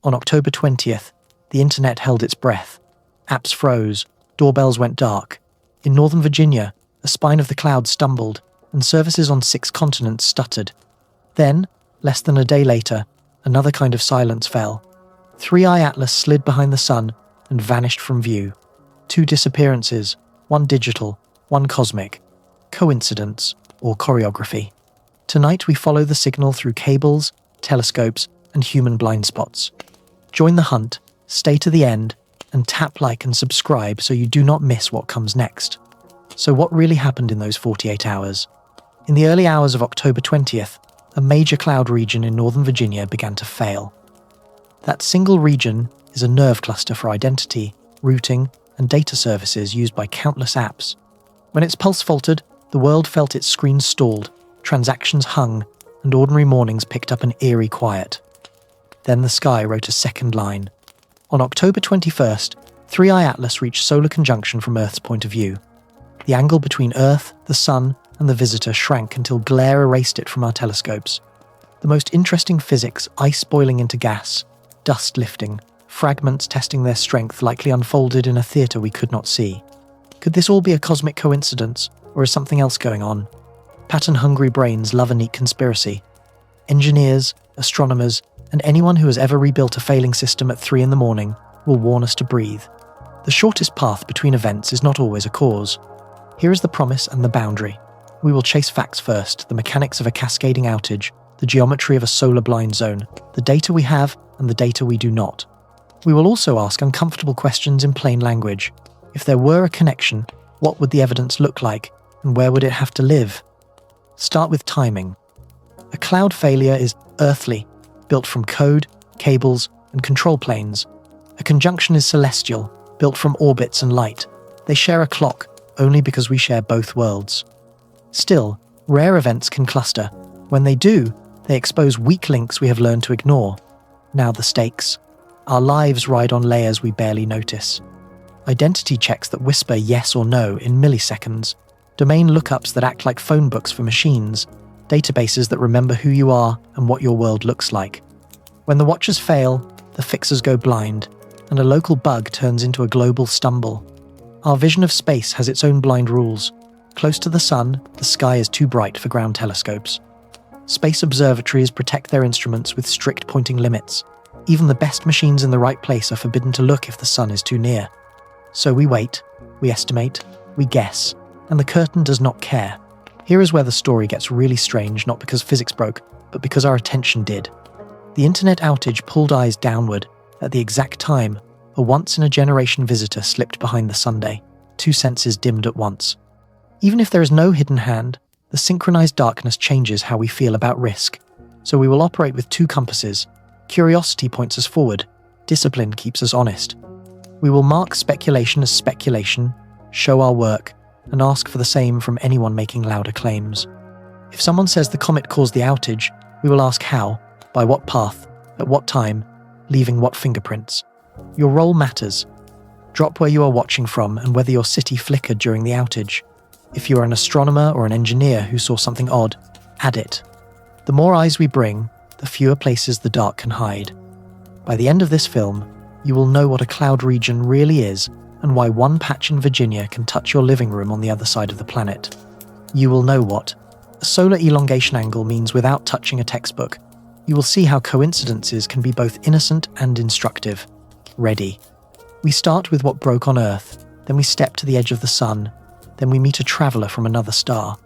On October 20th, the internet held its breath. Apps froze, doorbells went dark. In Northern Virginia, a spine of the cloud stumbled, and services on 6 continents stuttered. Then, less than a day later, another kind of silence fell. 3i Atlas slid behind the sun and vanished from view. 2 disappearances, one digital, one cosmic. Coincidence or choreography? Tonight we follow the signal through cables, telescopes, and human blind spots. Join the hunt, stay to the end, and tap like and subscribe so you do not miss what comes next. So what really happened in those 48 hours? In the early hours of October 20th, a major cloud region in Northern Virginia began to fail. That single region is a nerve cluster for identity, routing, and data services used by countless apps. When its pulse faltered, the world felt its screens stalled, transactions hung, and ordinary mornings picked up an eerie quiet. Then the sky wrote a second line. On October 21st, 3i Atlas reached solar conjunction from Earth's point of view. The angle between Earth, the Sun, and the visitor shrank until glare erased it from our telescopes. The most interesting physics, ice boiling into gas, dust lifting, fragments testing their strength likely unfolded in a theatre we could not see. Could this all be a cosmic coincidence, or is something else going on? Pattern-hungry brains love a neat conspiracy. Engineers, astronomers, and anyone who has ever rebuilt a failing system at 3 a.m. will warn us to breathe. The shortest path between events is not always a cause. Here is the promise and the boundary. We will chase facts first, the mechanics of a cascading outage, the geometry of a solar blind zone, the data we have and the data we do not. We will also ask uncomfortable questions in plain language. If there were a connection, what would the evidence look like, and where would it have to live? Start with timing. A cloud failure is earthly, built from code, cables, and control planes. A conjunction is celestial, built from orbits and light. They share a clock, only because we share both worlds. Still, rare events can cluster. When they do, they expose weak links we have learned to ignore. Now the stakes. Our lives ride on layers we barely notice. Identity checks that whisper yes or no in milliseconds. Domain lookups that act like phone books for machines. Databases that remember who you are and what your world looks like. When the watchers fail, the fixers go blind, and a local bug turns into a global stumble. Our vision of space has its own blind rules. Close to the sun, the sky is too bright for ground telescopes. Space observatories protect their instruments with strict pointing limits. Even the best machines in the right place are forbidden to look if the sun is too near. So we wait, we estimate, we guess, and the curtain does not care. Here is where the story gets really strange, not because physics broke, but because our attention did. The internet outage pulled eyes downward. At the exact time, a once-in-a-generation visitor slipped behind the Sunday. 2 senses dimmed at once. Even if there is no hidden hand, the synchronized darkness changes how we feel about risk. So we will operate with 2 compasses. Curiosity points us forward. Discipline keeps us honest. We will mark speculation as speculation, show our work, and ask for the same from anyone making louder claims. If someone says the comet caused the outage, we will ask how, by what path, at what time, leaving what fingerprints. Your role matters. Drop where you are watching from and whether your city flickered during the outage. If you are an astronomer or an engineer who saw something odd, add it. The more eyes we bring, the fewer places the dark can hide. By the end of this film, you will know what a cloud region really is and why one patch in Virginia can touch your living room on the other side of the planet. You will know what a solar elongation angle means without touching a textbook. You will see how coincidences can be both innocent and instructive. Ready. We start with what broke on Earth, then we step to the edge of the sun, then we meet a traveller from another star.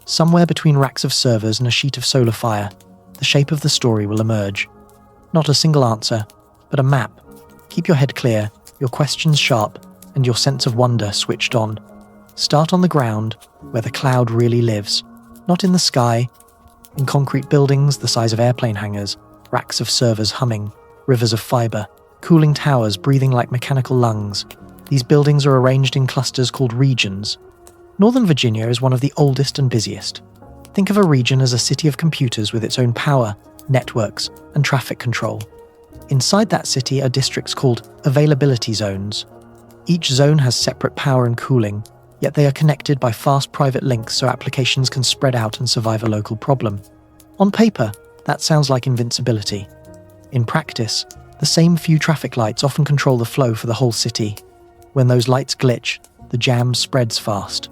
Somewhere between racks of servers and a sheet of solar fire, the shape of the story will emerge. Not a single answer, but a map. Keep your head clear, your questions sharp, and your sense of wonder switched on. Start on the ground, where the cloud really lives. Not in the sky, in concrete buildings the size of airplane hangars, racks of servers humming, rivers of fibre, cooling towers breathing like mechanical lungs. These buildings are arranged in clusters called regions. Northern Virginia is one of the oldest and busiest. Think of a region as a city of computers with its own power, networks, and traffic control. Inside that city are districts called availability zones. Each zone has separate power and cooling, yet they are connected by fast private links so applications can spread out and survive a local problem. On paper, that sounds like invincibility. In practice, The same few traffic lights often control the flow for the whole city. When those lights glitch, the jam spreads fast.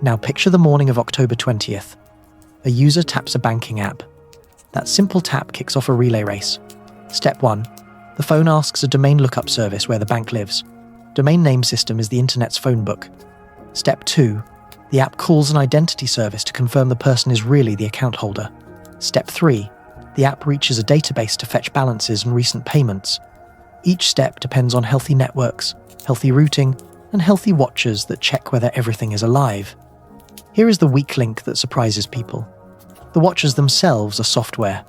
Now picture the morning of October 20th. A user taps a banking app. That simple tap kicks off a relay race. Step 1. The phone asks a domain lookup service where the bank lives. Domain name system is the internet's phone book. Step 2. The app calls an identity service to confirm the person is really the account holder. Step 3. The app reaches a database to fetch balances and recent payments. Each step depends on healthy networks, healthy routing, and healthy watchers that check whether everything is alive. Here is the weak link that surprises people. The watchers themselves are software.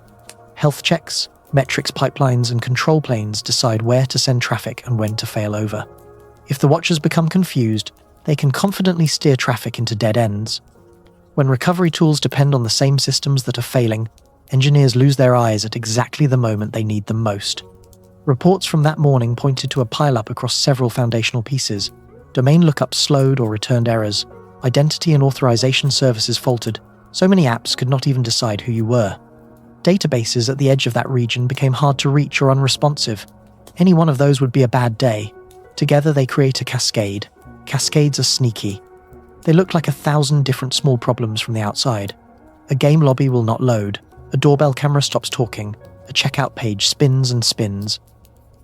Health checks, metrics pipelines, and control planes decide where to send traffic and when to fail over. If the watchers become confused, they can confidently steer traffic into dead ends. When recovery tools depend on the same systems that are failing, engineers lose their eyes at exactly the moment they need them most. Reports from that morning pointed to a pileup across several foundational pieces. Domain lookups slowed or returned errors. Identity and authorization services faltered. So many apps could not even decide who you were. Databases at the edge of that region became hard to reach or unresponsive. Any one of those would be a bad day. Together they create a cascade. Cascades are sneaky. They look like 1,000 different small problems from the outside. A game lobby will not load. A doorbell camera stops talking. A checkout page spins and spins.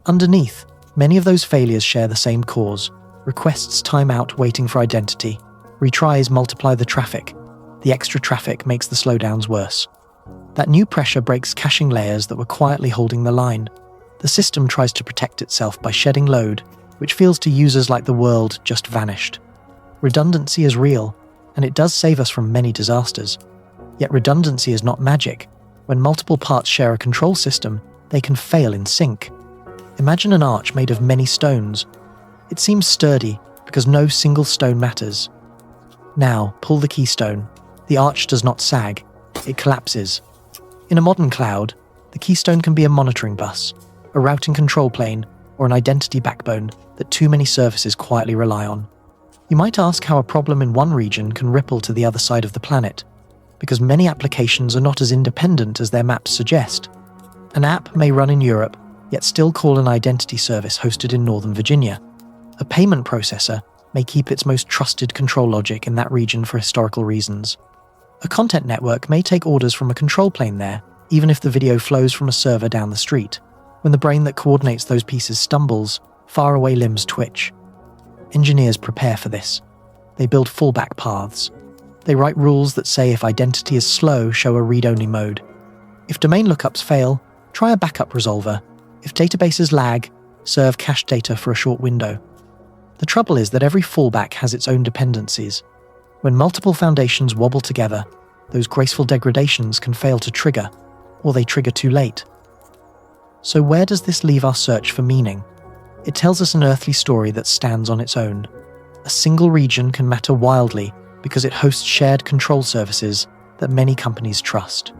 Underneath, many of those failures share the same cause. Requests time out waiting for identity. Retries multiply the traffic. The extra traffic makes the slowdowns worse. That new pressure breaks caching layers that were quietly holding the line. The system tries to protect itself by shedding load, which feels to users like the world just vanished. Redundancy is real, and it does save us from many disasters. Yet redundancy is not magic. When multiple parts share a control system, they can fail in sync. Imagine an arch made of many stones. It seems sturdy because no single stone matters. Now, pull the keystone. The arch does not sag. It collapses. In a modern cloud, the keystone can be a monitoring bus, a routing control plane, or an identity backbone that too many services quietly rely on. You might ask how a problem in one region can ripple to the other side of the planet, because many applications are not as independent as their maps suggest. An app may run in Europe, yet still call an identity service hosted in Northern Virginia. A payment processor may keep its most trusted control logic in that region for historical reasons. A content network may take orders from a control plane there, even if the video flows from a server down the street. When the brain that coordinates those pieces stumbles, faraway limbs twitch. Engineers prepare for this. They build fallback paths. They write rules that say if identity is slow, show a read-only mode. If domain lookups fail, try a backup resolver. If databases lag, serve cached data for a short window. The trouble is that every fallback has its own dependencies. When multiple foundations wobble together, those graceful degradations can fail to trigger, or they trigger too late. So where does this leave our search for meaning? It tells us an earthly story that stands on its own. A single region can matter wildly because it hosts shared control services that many companies trust.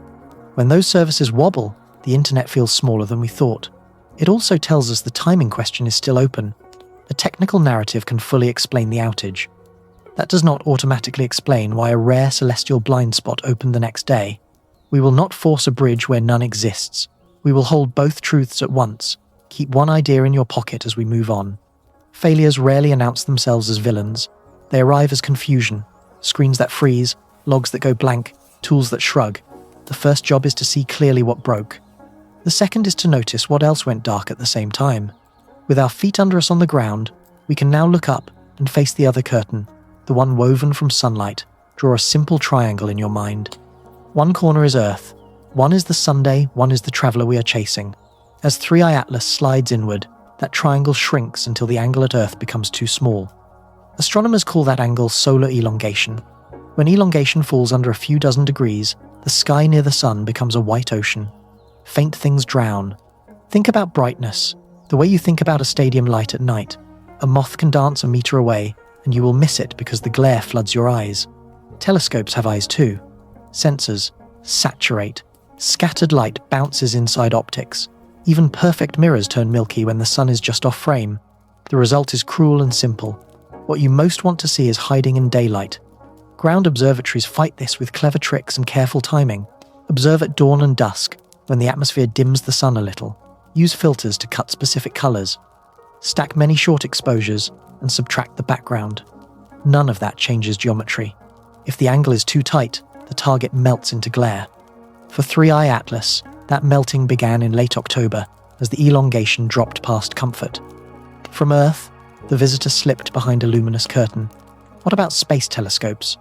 When those services wobble, the internet feels smaller than we thought. It also tells us the timing question is still open. A technical narrative can fully explain the outage. That does not automatically explain why a rare celestial blind spot opened the next day. We will not force a bridge where none exists. We will hold both truths at once. Keep one idea in your pocket as we move on. Failures rarely announce themselves as villains. They arrive as confusion. Screens that freeze, logs that go blank, tools that shrug. The first job is to see clearly what broke. The second is to notice what else went dark at the same time. With our feet under us on the ground, we can now look up and face the other curtain, the one woven from sunlight. Draw a simple triangle in your mind. One corner is Earth. One is the Sunday, one is the traveller we are chasing. As 3i Atlas slides inward, that triangle shrinks until the angle at Earth becomes too small. Astronomers call that angle solar elongation. When elongation falls under a few dozen degrees, the sky near the sun becomes a white ocean. Faint things drown. Think about brightness, the way you think about a stadium light at night. A moth can dance a meter away, and you will miss it because the glare floods your eyes. Telescopes have eyes too. Sensors saturate. Scattered light bounces inside optics. Even perfect mirrors turn milky when the sun is just off frame. The result is cruel and simple. What you most want to see is hiding in daylight. Ground observatories fight this with clever tricks and careful timing. Observe at dawn and dusk, when the atmosphere dims the sun a little. Use filters to cut specific colors. Stack many short exposures and subtract the background. None of that changes geometry. If the angle is too tight, the target melts into glare. For 3i Atlas, that melting began in late October as the elongation dropped past comfort. From Earth, the visitor slipped behind a luminous curtain. What about space telescopes?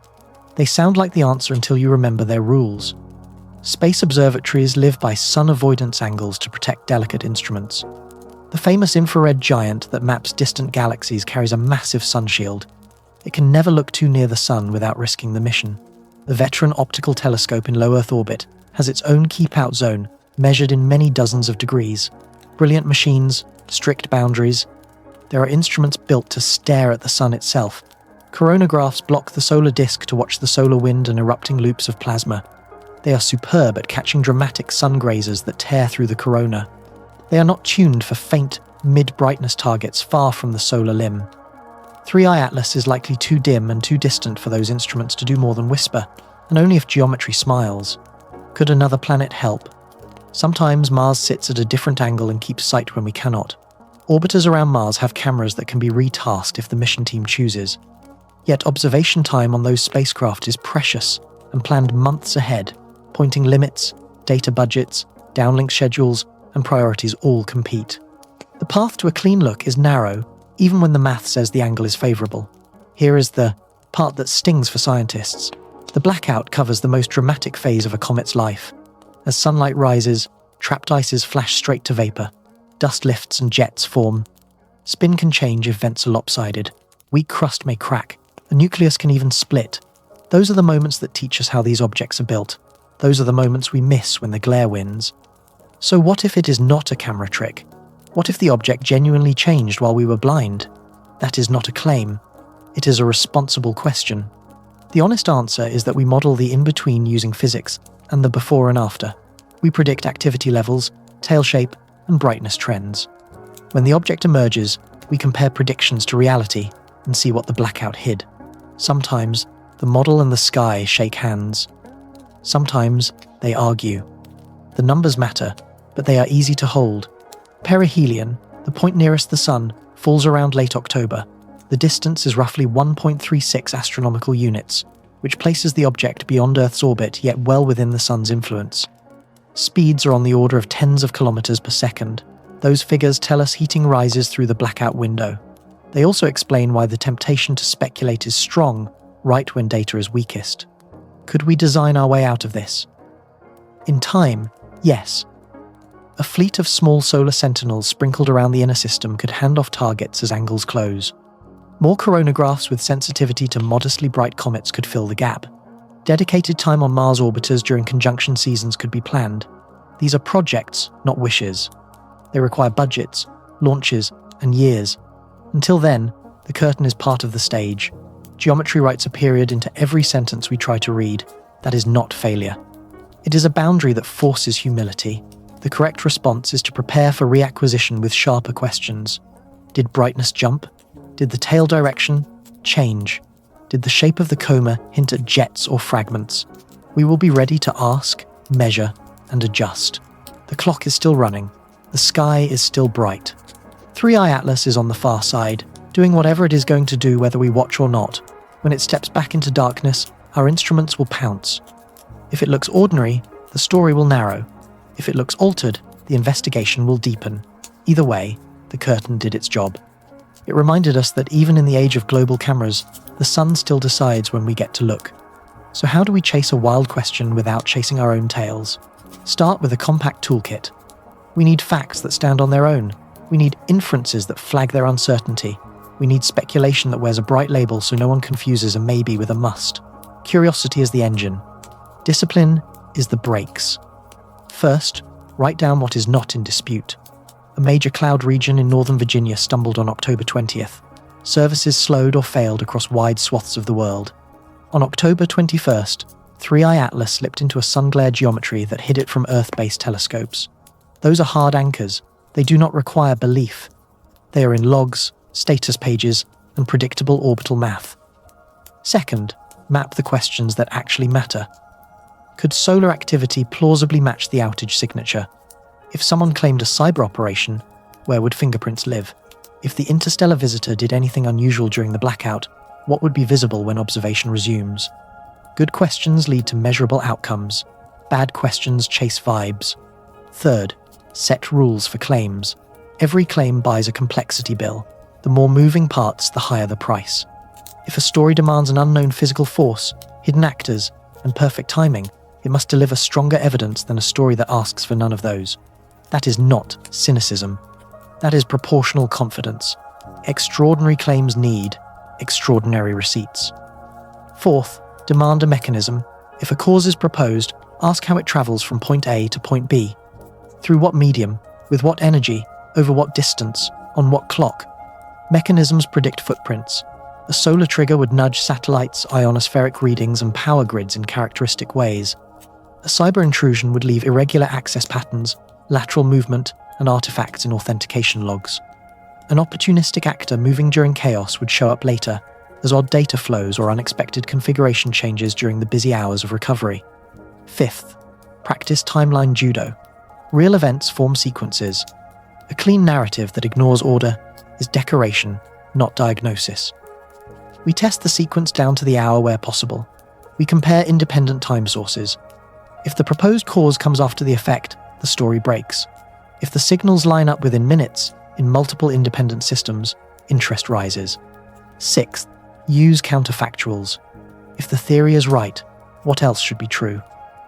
They sound like the answer until you remember their rules. Space observatories live by sun avoidance angles to protect delicate instruments. The famous infrared giant that maps distant galaxies carries a massive sun shield. It can never look too near the sun without risking the mission. The Veteran Optical Telescope in low Earth orbit has its own keep-out zone, measured in many dozens of degrees. Brilliant machines, strict boundaries. There are instruments built to stare at the sun itself. Coronagraphs block the solar disk to watch the solar wind and erupting loops of plasma. They are superb at catching dramatic sun grazers that tear through the corona. They are not tuned for faint, mid-brightness targets far from the solar limb. 3i Atlas is likely too dim and too distant for those instruments to do more than whisper, and only if geometry smiles. Could another planet help? Sometimes Mars sits at a different angle and keeps sight when we cannot. Orbiters around Mars have cameras that can be retasked if the mission team chooses. Yet observation time on those spacecraft is precious and planned months ahead. Pointing limits, data budgets, downlink schedules, and priorities all compete. The path to a clean look is narrow, even when the math says the angle is favourable. Here is the part that stings for scientists. The blackout covers the most dramatic phase of a comet's life. As sunlight rises, trapped ices flash straight to vapour. Dust lifts and jets form. Spin can change if vents are lopsided. Weak crust may crack. The nucleus can even split. Those are the moments that teach us how these objects are built. Those are the moments we miss when the glare wins. So what if it is not a camera trick? What if the object genuinely changed while we were blind? That is not a claim. It is a responsible question. The honest answer is that we model the in-between using physics and the before and after. We predict activity levels, tail shape, and brightness trends. When the object emerges, we compare predictions to reality and see what the blackout hid. Sometimes, the model and the sky shake hands. Sometimes, they argue. The numbers matter, but they are easy to hold. Perihelion, the point nearest the Sun, falls around late October. The distance is roughly 1.36 astronomical units, which places the object beyond Earth's orbit yet well within the Sun's influence. Speeds are on the order of tens of kilometers per second. Those figures tell us heating rises through the blackout window. They also explain why the temptation to speculate is strong right when data is weakest. Could we design our way out of this? In time, yes. A fleet of small solar sentinels sprinkled around the inner system could hand off targets as angles close. More coronagraphs with sensitivity to modestly bright comets could fill the gap. Dedicated time on Mars orbiters during conjunction seasons could be planned. These are projects, not wishes. They require budgets, launches, and years. Until then, the curtain is part of the stage. Geometry writes a period into every sentence we try to read. That is not failure. It is a boundary that forces humility. The correct response is to prepare for reacquisition with sharper questions. Did brightness jump? Did the tail direction change? Did the shape of the coma hint at jets or fragments? We will be ready to ask, measure, and adjust. The clock is still running. The sky is still bright. 3i Atlas is on the far side, doing whatever it is going to do whether we watch or not. When it steps back into darkness, our instruments will pounce. If it looks ordinary, the story will narrow. If it looks altered, the investigation will deepen. Either way, the curtain did its job. It reminded us that even in the age of global cameras, the sun still decides when we get to look. So how do we chase a wild question without chasing our own tails? Start with a compact toolkit. We need facts that stand on their own. We need inferences that flag their uncertainty. We need speculation that wears a bright label so no one confuses a maybe with a must. Curiosity is the engine. Discipline is the brakes. First, write down what is not in dispute. A major cloud region in northern Virginia stumbled on October 20th. Services slowed or failed across wide swaths of the world. On October 21st, 3i Atlas slipped into a sun-glare geometry that hid it from Earth-based telescopes. Those are hard anchors. They do not require belief. They are in logs, status pages, and predictable orbital math. Second, map the questions that actually matter. Could solar activity plausibly match the outage signature? If someone claimed a cyber operation, where would fingerprints live? If the interstellar visitor did anything unusual during the blackout, what would be visible when observation resumes? Good questions lead to measurable outcomes. Bad questions chase vibes. Third, set rules for claims. Every claim buys a complexity bill. The more moving parts, the higher the price. If a story demands an unknown physical force, hidden actors, and perfect timing, it must deliver stronger evidence than a story that asks for none of those. That is not cynicism. That is proportional confidence. Extraordinary claims need extraordinary receipts. Fourth, demand a mechanism. If a cause is proposed, ask how it travels from point A to point B. Through what medium, with what energy, over what distance, on what clock. Mechanisms predict footprints. A solar trigger would nudge satellites, ionospheric readings, and power grids in characteristic ways. A cyber intrusion would leave irregular access patterns, lateral movement, and artifacts in authentication logs. An opportunistic actor moving during chaos would show up later, as odd data flows or unexpected configuration changes during the busy hours of recovery. Fifth, practice timeline judo. Real events form sequences. A clean narrative that ignores order is decoration, not diagnosis. We test the sequence down to the hour where possible. We compare independent time sources. If the proposed cause comes after the effect, the story breaks. If the signals line up within minutes, in multiple independent systems, interest rises. Sixth, use counterfactuals. If the theory is right, what else should be true?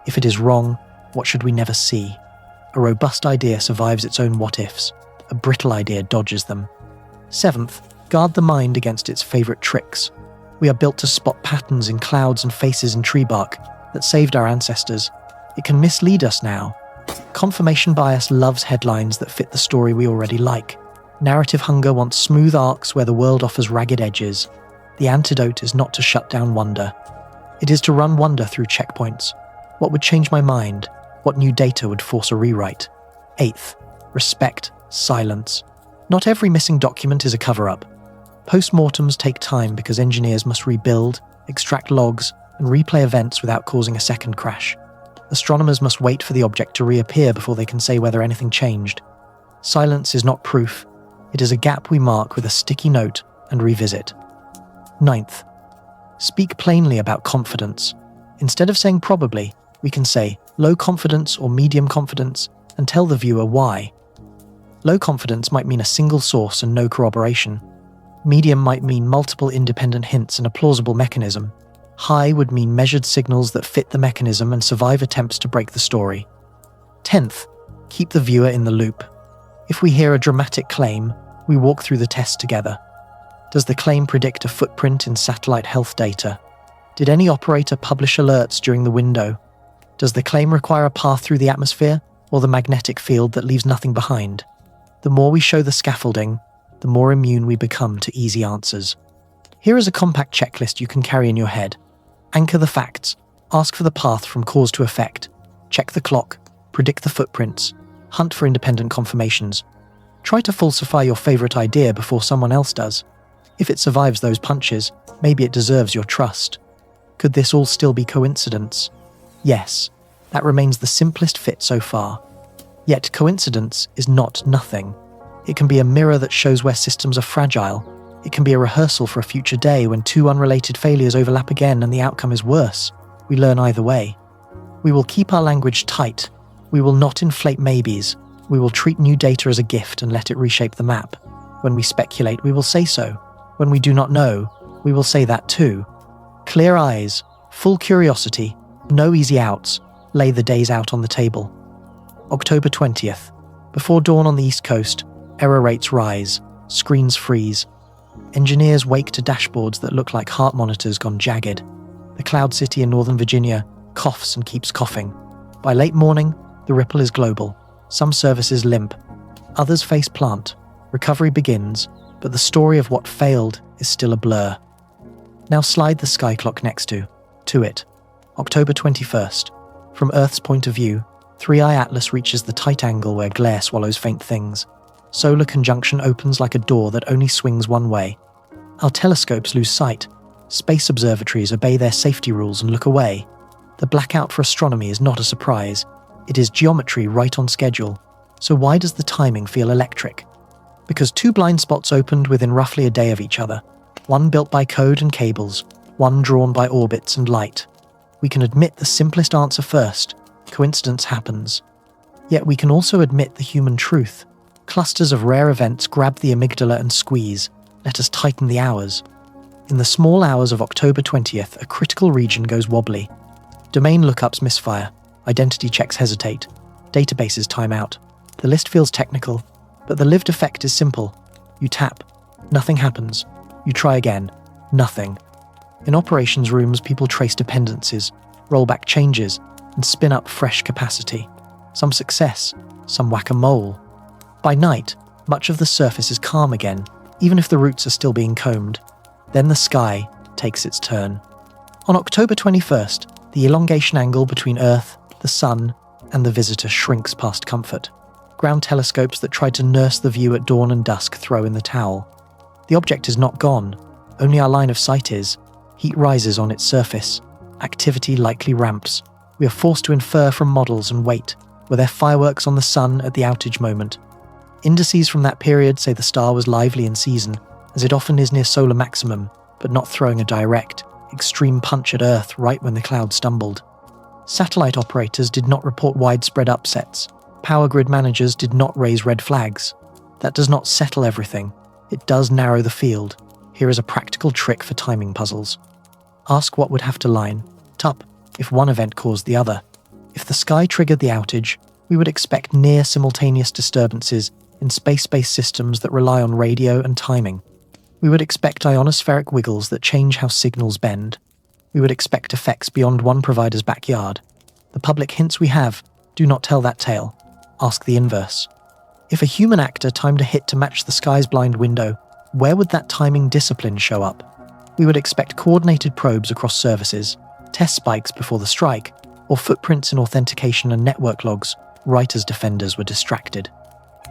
If it is wrong, what should we never see? A robust idea survives its own what-ifs. A brittle idea dodges them. Seventh, guard the mind against its favorite tricks. We are built to spot patterns in clouds and faces in tree bark that saved our ancestors. It can mislead us now. Confirmation bias loves headlines that fit the story we already like. Narrative hunger wants smooth arcs where the world offers ragged edges. The antidote is not to shut down wonder. It is to run wonder through checkpoints. What would change my mind? What new data would force a rewrite? Eighth, respect silence. Not every missing document is a cover-up. Post-mortems take time because engineers must rebuild, extract logs, and replay events without causing a second crash. Astronomers must wait for the object to reappear before they can say whether anything changed. Silence is not proof. It is a gap we mark with a sticky note and revisit. Ninth, speak plainly about confidence. Instead of saying probably, we can say low confidence or medium confidence and tell the viewer why. Low confidence might mean a single source and no corroboration. Medium might mean multiple independent hints and a plausible mechanism. High would mean measured signals that fit the mechanism and survive attempts to break the story. 10th, keep the viewer in the loop. If we hear a dramatic claim, we walk through the test together. Does the claim predict a footprint in satellite health data? Did any operator publish alerts during the window? Does the claim require a path through the atmosphere or the magnetic field that leaves nothing behind? The more we show the scaffolding, the more immune we become to easy answers. Here is a compact checklist you can carry in your head. Anchor the facts, ask for the path from cause to effect, check the clock, predict the footprints, hunt for independent confirmations. Try to falsify your favorite idea before someone else does. If it survives those punches, maybe it deserves your trust. Could this all still be coincidence? Yes, that remains the simplest fit so far. Yet coincidence is not nothing. It can be a mirror that shows where systems are fragile. It can be a rehearsal for a future day when two unrelated failures overlap again and the outcome is worse. We learn either way. We will keep our language tight. We will not inflate maybes. We will treat new data as a gift and let it reshape the map. When we speculate, we will say so. When we do not know, we will say that too. Clear eyes, full curiosity, no easy outs, lay the days out on the table. October 20th. Before dawn on the East Coast, error rates rise, screens freeze. Engineers wake to dashboards that look like heart monitors gone jagged. The Cloud City in Northern Virginia coughs and keeps coughing. By late morning, the ripple is global. Some services limp, others face plant. Recovery begins, but the story of what failed is still a blur. Now slide the sky clock next to it. October 21st. From Earth's point of view, 3i Atlas reaches the tight angle where glare swallows faint things. Solar conjunction opens like a door that only swings one way. Our telescopes lose sight. Space observatories obey their safety rules and look away. The blackout for astronomy is not a surprise. It is geometry right on schedule. So why does the timing feel electric? Because two blind spots opened within roughly a day of each other, one built by code and cables, one drawn by orbits and light. We can admit the simplest answer first: coincidence happens. Yet we can also admit the human truth. Clusters of rare events grab the amygdala and squeeze. Let us tighten the hours. In the small hours of October 20th, a critical region goes wobbly. Domain lookups misfire. Identity checks hesitate. Databases time out. The list feels technical, but the lived effect is simple. You tap. Nothing happens. You try again. Nothing. In operations rooms, people trace dependencies, roll back changes, and spin up fresh capacity. Some success, some whack-a-mole. By night, much of the surface is calm again, even if the routes are still being combed. Then the sky takes its turn. On October 21st, the elongation angle between Earth, the Sun, and the visitor shrinks past comfort. Ground telescopes that tried to nurse the view at dawn and dusk throw in the towel. The object is not gone, only our line of sight is. Heat rises on its surface. Activity likely ramps. We are forced to infer from models and wait. Were there fireworks on the Sun at the outage moment? Indices from that period say the star was lively in season, as it often is near solar maximum, but not throwing a direct, extreme punch at Earth right when the cloud stumbled. Satellite operators did not report widespread upsets. Power grid managers did not raise red flags. That does not settle everything. It does narrow the field. Here is a practical trick for timing puzzles. Ask what would have to line up if one event caused the other. If the sky triggered the outage, we would expect near-simultaneous disturbances in space-based systems that rely on radio and timing. We would expect ionospheric wiggles that change how signals bend. We would expect effects beyond one provider's backyard. The public hints we have do not tell that tale. Ask the inverse. If a human actor timed a hit to match the sky's blind window, where would that timing discipline show up? We would expect coordinated probes across services, test spikes before the strike, or footprints in authentication and network logs, right as defenders were distracted.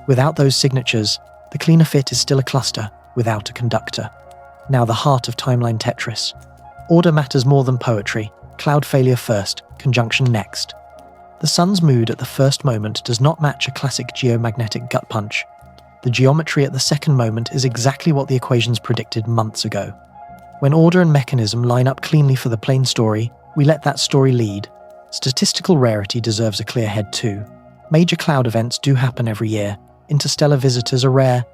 Without those signatures, the cleaner fit is still a cluster without a conductor. Now the heart of timeline Tetris. Order matters more than poetry. Cloud failure first, conjunction next. The sun's mood at the first moment does not match a classic geomagnetic gut punch. The geometry at the second moment is exactly what the equations predicted months ago. When order and mechanism line up cleanly for the plain story, we let that story lead. Statistical rarity deserves a clear head too. Major cloud events do happen every year. Interstellar visitors are rare.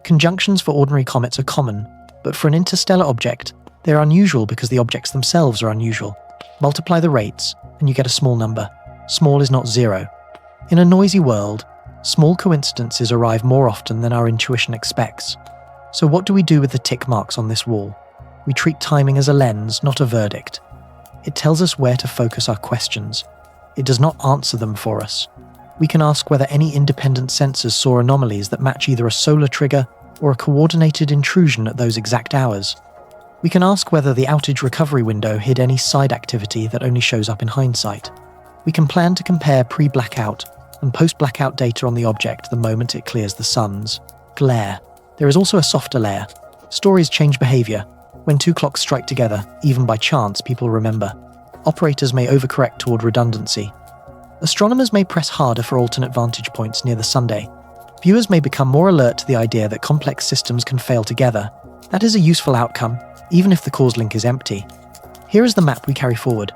Conjunctions for ordinary comets are common, but for an interstellar object, they're unusual because the objects themselves are unusual. Multiply the rates, and you get a small number. Small is not zero. In a noisy world, small coincidences arrive more often than our intuition expects. So what do we do with the tick marks on this wall? We treat timing as a lens, not a verdict. It tells us where to focus our questions. It does not answer them for us. We can ask whether any independent sensors saw anomalies that match either a solar trigger or a coordinated intrusion at those exact hours. We can ask whether the outage recovery window hid any side activity that only shows up in hindsight. We can plan to compare pre-blackout and post-blackout data on the object the moment it clears the sun's glare. There is also a softer layer. Stories change behavior. When two clocks strike together, even by chance, people remember. Operators may overcorrect toward redundancy. Astronomers may press harder for alternate vantage points near the Sunday. Viewers may become more alert to the idea that complex systems can fail together. That is a useful outcome, even if the cause link is empty. Here is the map we carry forward.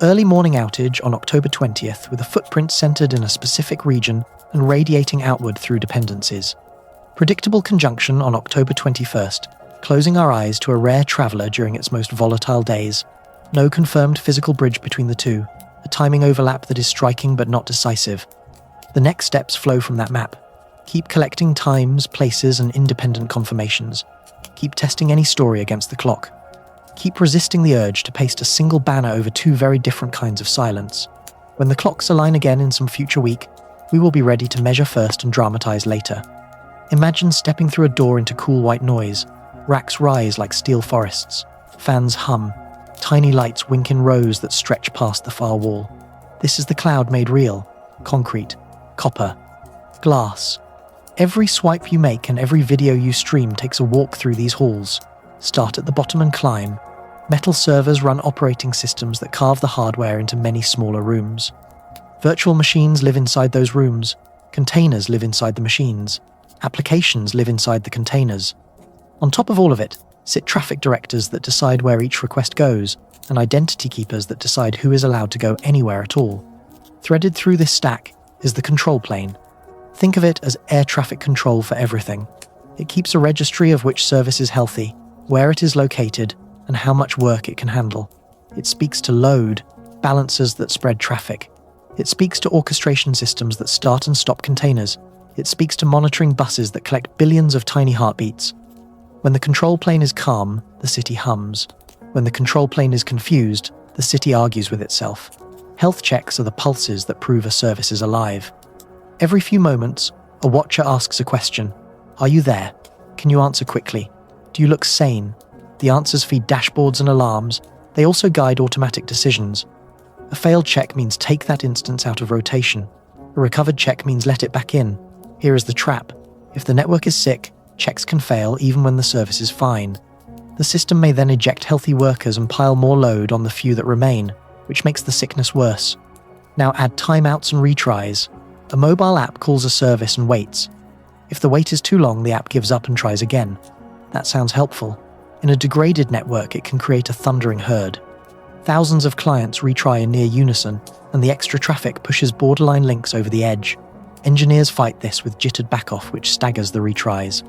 Early morning outage on October 20th with a footprint centered in a specific region and radiating outward through dependencies. Predictable conjunction on October 21st, closing our eyes to a rare traveler during its most volatile days. No confirmed physical bridge between the two, a timing overlap that is striking but not decisive. The next steps flow from that map. Keep collecting times, places, and independent confirmations. Keep testing any story against the clock. Keep resisting the urge to paste a single banner over two very different kinds of silence. When the clocks align again in some future week, we will be ready to measure first and dramatize later. Imagine stepping through a door into cool white noise. Racks rise like steel forests. Fans hum. Tiny lights wink in rows that stretch past the far wall. This is the cloud made real. Concrete. Copper. Glass. Every swipe you make and every video you stream takes a walk through these halls. Start at the bottom and climb. Metal servers run operating systems that carve the hardware into many smaller rooms. Virtual machines live inside those rooms. Containers live inside the machines. Applications live inside the containers. On top of all of it, sit traffic directors that decide where each request goes, and identity keepers that decide who is allowed to go anywhere at all. Threaded through this stack is the control plane. Think of it as air traffic control for everything. It keeps a registry of which service is healthy, where it is located, and how much work it can handle. It speaks to load, balancers that spread traffic. It speaks to orchestration systems that start and stop containers. It speaks to monitoring buses that collect billions of tiny heartbeats. When the control plane is calm, the city hums. When the control plane is confused, the city argues with itself. Health checks are the pulses that prove a service is alive. Every few moments, a watcher asks a question. Are you there? Can you answer quickly? Do you look sane? The answers feed dashboards and alarms. They also guide automatic decisions. A failed check means take that instance out of rotation. A recovered check means let it back in. Here is the trap. If the network is sick, checks can fail even when the service is fine. The system may then eject healthy workers and pile more load on the few that remain, which makes the sickness worse. Now add timeouts and retries. A mobile app calls a service and waits. If the wait is too long, the app gives up and tries again. That sounds helpful. In a degraded network, it can create a thundering herd. Thousands of clients retry in near unison, and the extra traffic pushes borderline links over the edge. Engineers fight this with jittered backoff, which staggers the retries.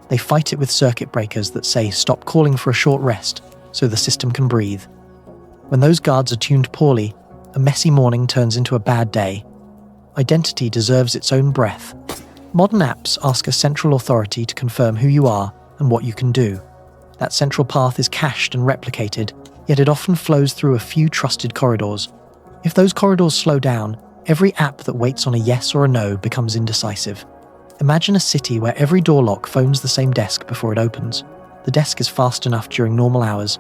They fight it with circuit breakers that say stop calling for a short rest so the system can breathe. When those guards are tuned poorly, a messy morning turns into a bad day. Identity deserves its own breath. Modern apps ask a central authority to confirm who you are and what you can do. That central path is cached and replicated, yet it often flows through a few trusted corridors. If those corridors slow down, every app that waits on a yes or a no becomes indecisive. Imagine a city where every door lock phones the same desk before it opens. The desk is fast enough during normal hours.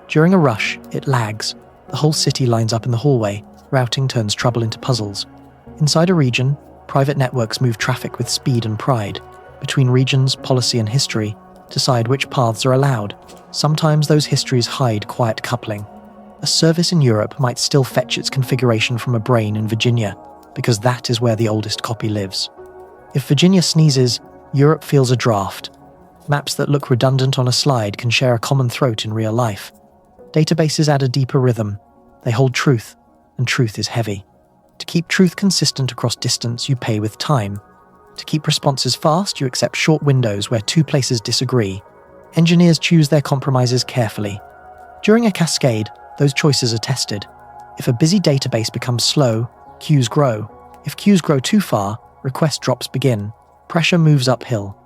During a rush, it lags. The whole city lines up in the hallway. Routing turns trouble into puzzles. Inside a region, private networks move traffic with speed and pride. Between regions, policy and history decide which paths are allowed. Sometimes those histories hide quiet coupling. A service in Europe might still fetch its configuration from a brain in Virginia, because that is where the oldest copy lives. If Virginia sneezes, Europe feels a draft. Maps that look redundant on a slide can share a common throat in real life. Databases add a deeper rhythm. They hold truth, and truth is heavy. To keep truth consistent across distance, you pay with time. To keep responses fast, you accept short windows where two places disagree. Engineers choose their compromises carefully. During a cascade, those choices are tested. If a busy database becomes slow, queues grow. If queues grow too far, request drops begin. Pressure moves uphill.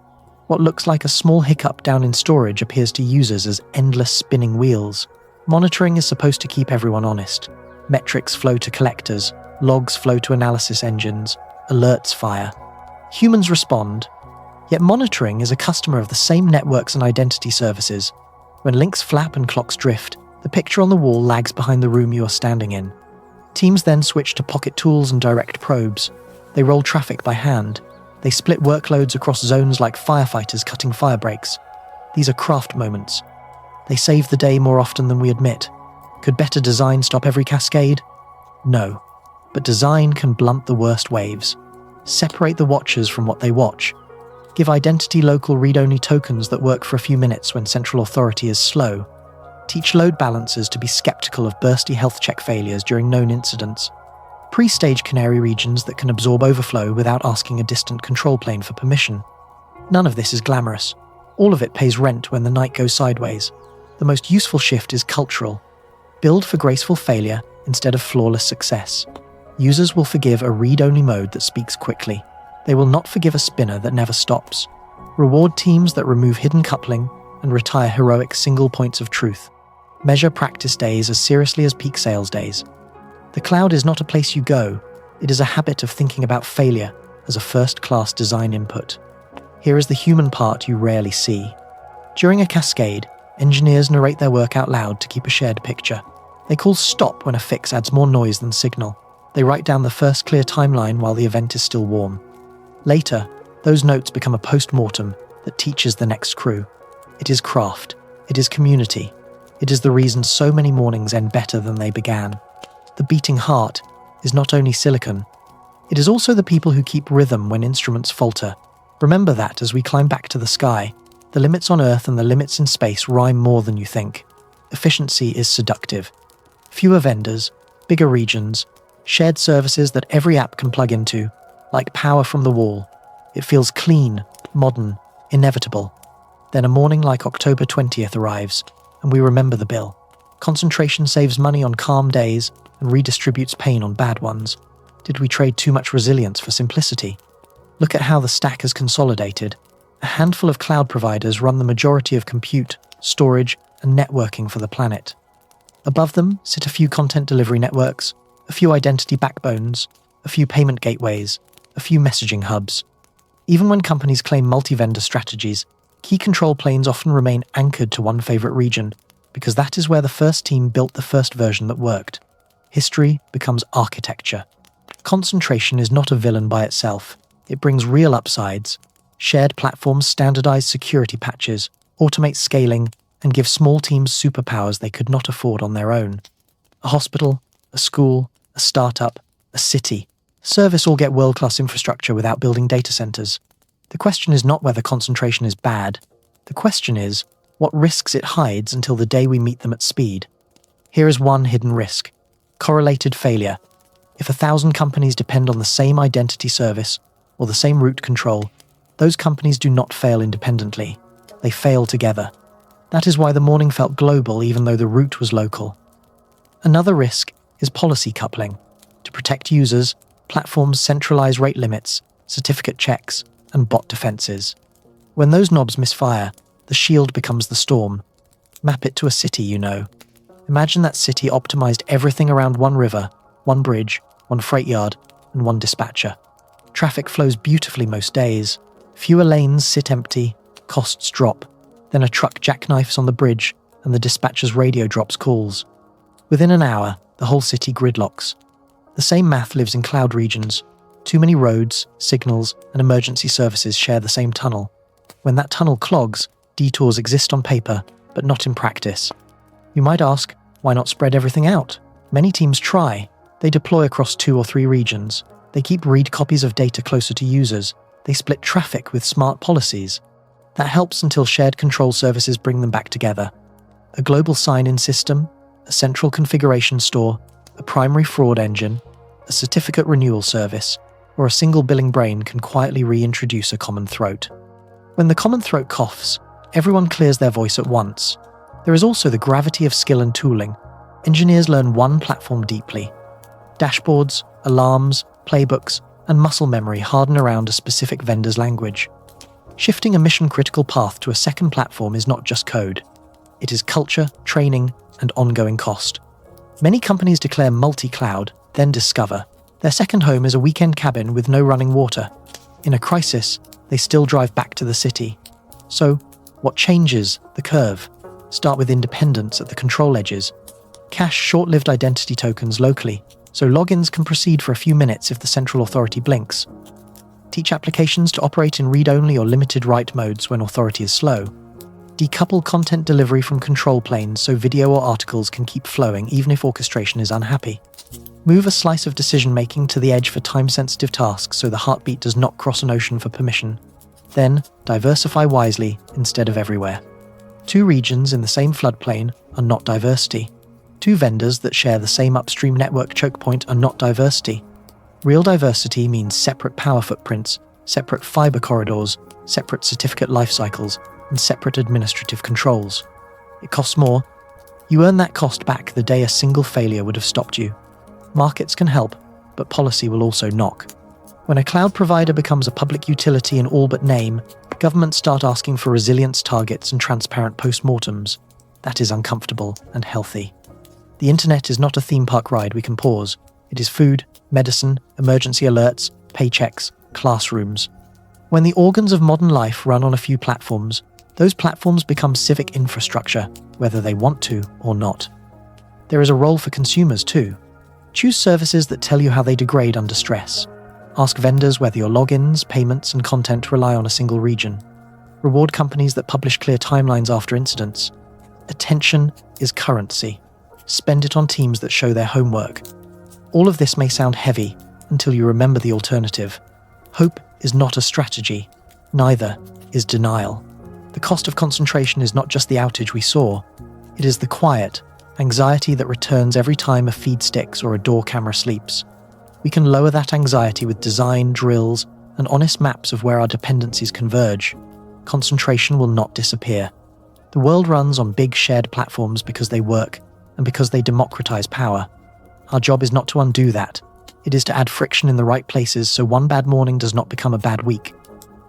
What looks like a small hiccup down in storage appears to users as endless spinning wheels. Monitoring is supposed to keep everyone honest. Metrics flow to collectors, logs flow to analysis engines, alerts fire. Humans respond. Yet monitoring is a customer of the same networks and identity services. When links flap and clocks drift, the picture on the wall lags behind the room you are standing in. Teams then switch to pocket tools and direct probes. They roll traffic by hand. They split workloads across zones like firefighters cutting fire breaks. These are craft moments. They save the day more often than we admit. Could better design stop every cascade? No. But design can blunt the worst waves. Separate the watchers from what they watch. Give identity local read-only tokens that work for a few minutes when central authority is slow. Teach load balancers to be skeptical of bursty health check failures during known incidents. Pre-stage canary regions that can absorb overflow without asking a distant control plane for permission. None of this is glamorous. All of it pays rent when the night goes sideways. The most useful shift is cultural. Build for graceful failure instead of flawless success. Users will forgive a read-only mode that speaks quickly. They will not forgive a spinner that never stops. Reward teams that remove hidden coupling and retire heroic single points of truth. Measure practice days as seriously as peak sales days. The cloud is not a place you go. It is a habit of thinking about failure as a first-class design input. Here is the human part you rarely see. During a cascade, engineers narrate their work out loud to keep a shared picture. They call stop when a fix adds more noise than signal. They write down the first clear timeline while the event is still warm. Later, those notes become a post-mortem that teaches the next crew. It is craft. It is community. It is the reason so many mornings end better than they began. The beating heart is not only silicon, It is also the people who keep rhythm when instruments falter. Remember that as we climb back to the sky. The limits on Earth and the limits in space rhyme more than you think. Efficiency is seductive. Fewer vendors, bigger regions, shared services that every app can plug into, like power from the wall. It feels clean, modern, inevitable. Then a morning like October 20th arrives, and we remember the bill. Concentration saves money on calm days and redistributes pain on bad ones. Did we trade too much resilience for simplicity? Look at how the stack has consolidated. A handful of cloud providers run the majority of compute, storage, and networking for the planet. Above them sit a few content delivery networks, a few identity backbones, a few payment gateways, a few messaging hubs. Even when companies claim multi-vendor strategies, key control planes often remain anchored to one favorite region, because that is where the first team built the first version that worked. History becomes architecture. Concentration is not a villain by itself. It brings real upsides. Shared platforms standardize security patches, automate scaling, and give small teams superpowers they could not afford on their own. A hospital, a school, a startup, a city. Service all get world-class infrastructure without building data centers. The question is not whether concentration is bad. The question is what risks it hides until the day we meet them at speed. Here is one hidden risk: correlated failure. If 1,000 companies depend on the same identity service or the same route control, those companies do not fail independently. They fail together. That is why the morning felt global even though the route was local. Another risk is policy coupling. To protect users, platforms centralize rate limits, certificate checks, and bot defenses. When those knobs misfire, the shield becomes the storm. Map it to a city you know. Imagine that city optimized everything around one river, one bridge, one freight yard, and one dispatcher. Traffic flows beautifully most days. Fewer lanes sit empty, costs drop. Then a truck jackknifes on the bridge, and the dispatcher's radio drops calls. Within an hour, the whole city gridlocks. The same math lives in cloud regions. Too many roads, signals, and emergency services share the same tunnel. When that tunnel clogs, detours exist on paper, but not in practice. You might ask, why not spread everything out? Many teams try. They deploy across 2 or 3 regions. They keep read copies of data closer to users. They split traffic with smart policies. That helps until shared control services bring them back together. A global sign-in system, a central configuration store, a primary fraud engine, a certificate renewal service, or a single billing brain can quietly reintroduce a common throat. When the common throat coughs, everyone clears their voice at once. There is also the gravity of skill and tooling. Engineers learn one platform deeply. Dashboards, alarms, playbooks, and muscle memory harden around a specific vendor's language. Shifting a mission-critical path to a second platform is not just code. It is culture, training, and ongoing cost. Many companies declare multi-cloud, then discover their second home is a weekend cabin with no running water. In a crisis, they still drive back to the city. So, what changes the curve? Start with independence at the control edges. Cache short-lived identity tokens locally, so logins can proceed for a few minutes if the central authority blinks. Teach applications to operate in read-only or limited write modes when authority is slow. Decouple content delivery from control planes so video or articles can keep flowing even if orchestration is unhappy. Move a slice of decision-making to the edge for time-sensitive tasks so the heartbeat does not cross an ocean for permission. Then, diversify wisely instead of everywhere. 2 regions in the same floodplain are not diversity. 2 vendors that share the same upstream network choke point are not diversity. Real diversity means separate power footprints, separate fiber corridors, separate certificate life cycles, and separate administrative controls. It costs more. You earn that cost back the day a single failure would have stopped you. Markets can help, but policy will also knock. When a cloud provider becomes a public utility in all but name, governments start asking for resilience targets and transparent postmortems. That is uncomfortable and healthy. The internet is not a theme park ride we can pause. It is food, medicine, emergency alerts, paychecks, classrooms. When the organs of modern life run on a few platforms, those platforms become civic infrastructure, whether they want to or not. There is a role for consumers too. Choose services that tell you how they degrade under stress. Ask vendors whether your logins, payments, and content rely on a single region. Reward companies that publish clear timelines after incidents. Attention is currency. Spend it on teams that show their homework. All of this may sound heavy, until you remember the alternative. Hope is not a strategy. Neither is denial. The cost of concentration is not just the outage we saw. It is the quiet anxiety that returns every time a feed sticks or a door camera sleeps. We can lower that anxiety with design, drills, and honest maps of where our dependencies converge. Concentration will not disappear. The world runs on big shared platforms because they work and because they democratize power. Our job is not to undo that. It is to add friction in the right places so one bad morning does not become a bad week.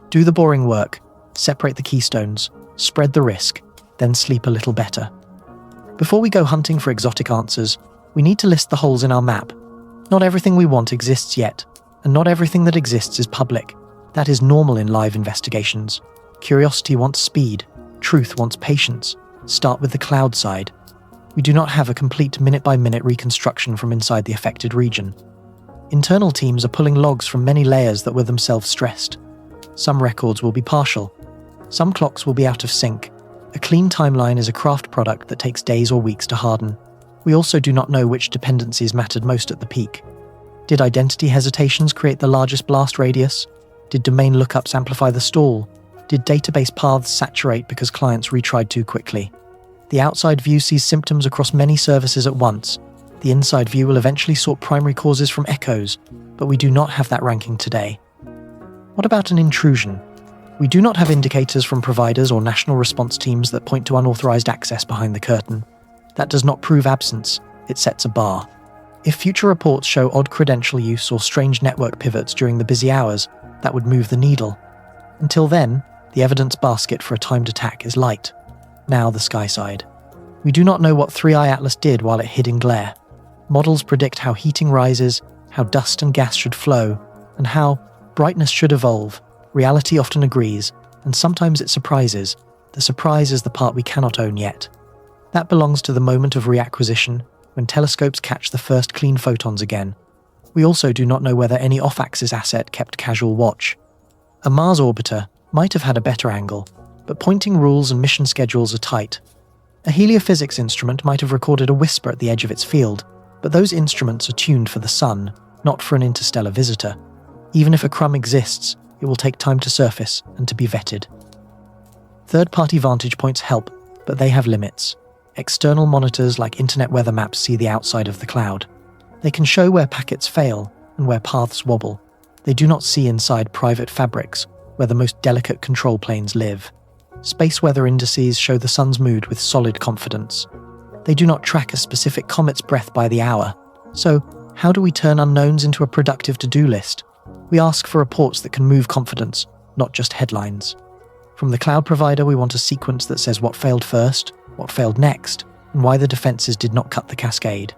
Do the boring work, separate the keystones, spread the risk, then sleep a little better. Before we go hunting for exotic answers, we need to list the holes in our map. Not everything we want exists yet, and not everything that exists is public. That is normal in live investigations. Curiosity wants speed, truth wants patience. Start with the cloud side. We do not have a complete minute-by-minute reconstruction from inside the affected region. Internal teams are pulling logs from many layers that were themselves stressed. Some records will be partial. Some clocks will be out of sync. A clean timeline is a craft product that takes days or weeks to harden. We also do not know which dependencies mattered most at the peak. Did identity hesitations create the largest blast radius? Did domain lookups amplify the stall? Did database paths saturate because clients retried too quickly? The outside view sees symptoms across many services at once. The inside view will eventually sort primary causes from echoes, but we do not have that ranking today. What about an intrusion? We do not have indicators from providers or national response teams that point to unauthorized access behind the curtain. That does not prove absence, it sets a bar. If future reports show odd credential use or strange network pivots during the busy hours, that would move the needle. Until then, the evidence basket for a timed attack is light. Now the sky side. We do not know what 3i Atlas did while it hid in glare. Models predict how heating rises, how dust and gas should flow, and how brightness should evolve. Reality often agrees, and sometimes it surprises. The surprise is the part we cannot own yet. That belongs to the moment of reacquisition, when telescopes catch the first clean photons again. We also do not know whether any off-axis asset kept casual watch. A Mars orbiter might have had a better angle, but pointing rules and mission schedules are tight. A heliophysics instrument might have recorded a whisper at the edge of its field, but those instruments are tuned for the sun, not for an interstellar visitor. Even if a crumb exists, it will take time to surface and to be vetted. Third-party vantage points help, but they have limits. External monitors like internet weather maps see the outside of the cloud. They can show where packets fail and where paths wobble. They do not see inside private fabrics, where the most delicate control planes live. Space weather indices show the sun's mood with solid confidence. They do not track a specific comet's breath by the hour. So, how do we turn unknowns into a productive to-do list? We ask for reports that can move confidence, not just headlines. From the cloud provider, we want a sequence that says what failed first, what failed next, and why the defenses did not cut the cascade.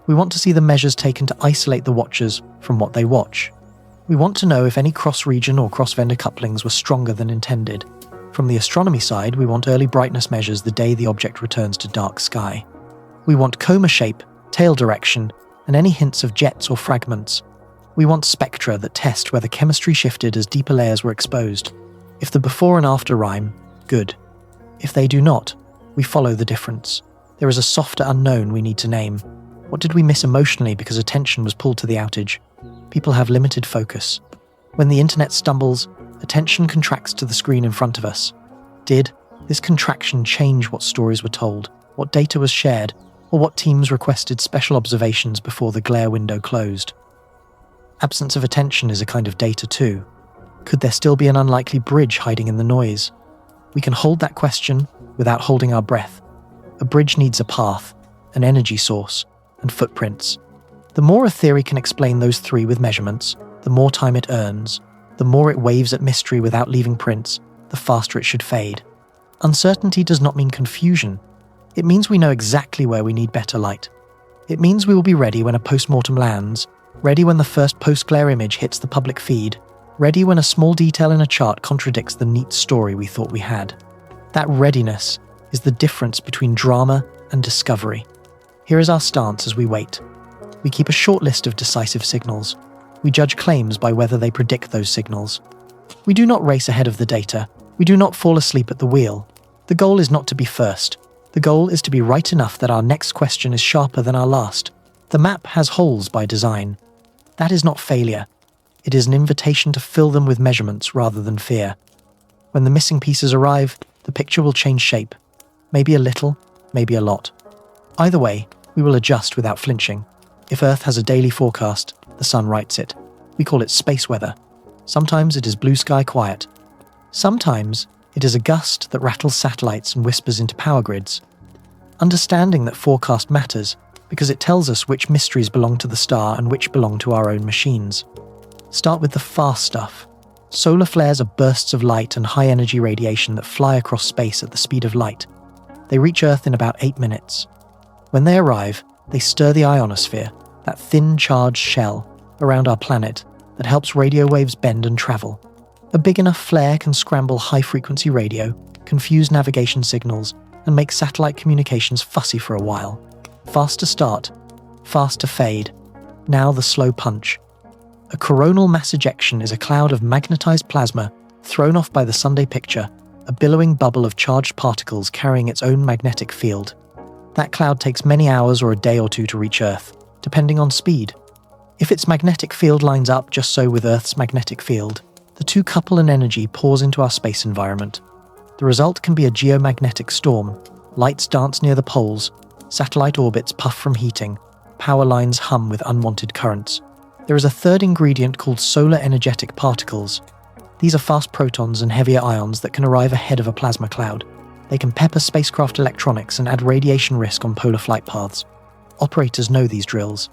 We want to see the measures taken to isolate the watchers from what they watch. We want to know if any cross-region or cross-vendor couplings were stronger than intended. From the astronomy side, we want early brightness measures the day the object returns to dark sky. We want coma shape, tail direction, and any hints of jets or fragments. We want spectra that test whether chemistry shifted as deeper layers were exposed. If the before and after rhyme, good. If they do not, we follow the difference. There is a softer unknown we need to name. What did we miss emotionally because attention was pulled to the outage? People have limited focus. When the internet stumbles, attention contracts to the screen in front of us. Did this contraction change what stories were told, what data was shared, or what teams requested special observations before the glare window closed? Absence of attention is a kind of data too. Could there still be an unlikely bridge hiding in the noise? We can hold that question without holding our breath. A bridge needs a path, an energy source, and footprints. The more a theory can explain those three with measurements, the more time it earns. The more it waves at mystery without leaving prints, the faster it should fade. Uncertainty does not mean confusion. It means we know exactly where we need better light. It means we will be ready when a postmortem lands, ready when the first post-glare image hits the public feed, ready when a small detail in a chart contradicts the neat story we thought we had. That readiness is the difference between drama and discovery. Here is our stance as we wait. We keep a short list of decisive signals. We judge claims by whether they predict those signals. We do not race ahead of the data. We do not fall asleep at the wheel. The goal is not to be first. The goal is to be right enough that our next question is sharper than our last. The map has holes by design. That is not failure. It is an invitation to fill them with measurements rather than fear. When the missing pieces arrive, the picture will change shape. Maybe a little, maybe a lot. Either way, we will adjust without flinching. If Earth has a daily forecast, the sun writes it. We call it space weather. Sometimes it is blue sky quiet. Sometimes it is a gust that rattles satellites and whispers into power grids. Understanding that forecast matters because it tells us which mysteries belong to the star and which belong to our own machines. Start with the fast stuff. Solar flares are bursts of light and high-energy radiation that fly across space at the speed of light. They reach Earth in about 8 minutes. When they arrive, they stir the ionosphere, that thin, charged shell around our planet that helps radio waves bend and travel. A big enough flare can scramble high-frequency radio, confuse navigation signals, and make satellite communications fussy for a while. Fast to start, fast to fade. Now the slow punch. A coronal mass ejection is a cloud of magnetized plasma thrown off by the Sunday picture, a billowing bubble of charged particles carrying its own magnetic field. That cloud takes many hours or a day or two to reach Earth, depending on speed. If its magnetic field lines up just so with Earth's magnetic field, the two couple and energy pours into our space environment. The result can be a geomagnetic storm. Lights dance near the poles, satellite orbits puff from heating, power lines hum with unwanted currents. There is a third ingredient called solar energetic particles. These are fast protons and heavier ions that can arrive ahead of a plasma cloud. They can pepper spacecraft electronics and add radiation risk on polar flight paths. Operators know these drills.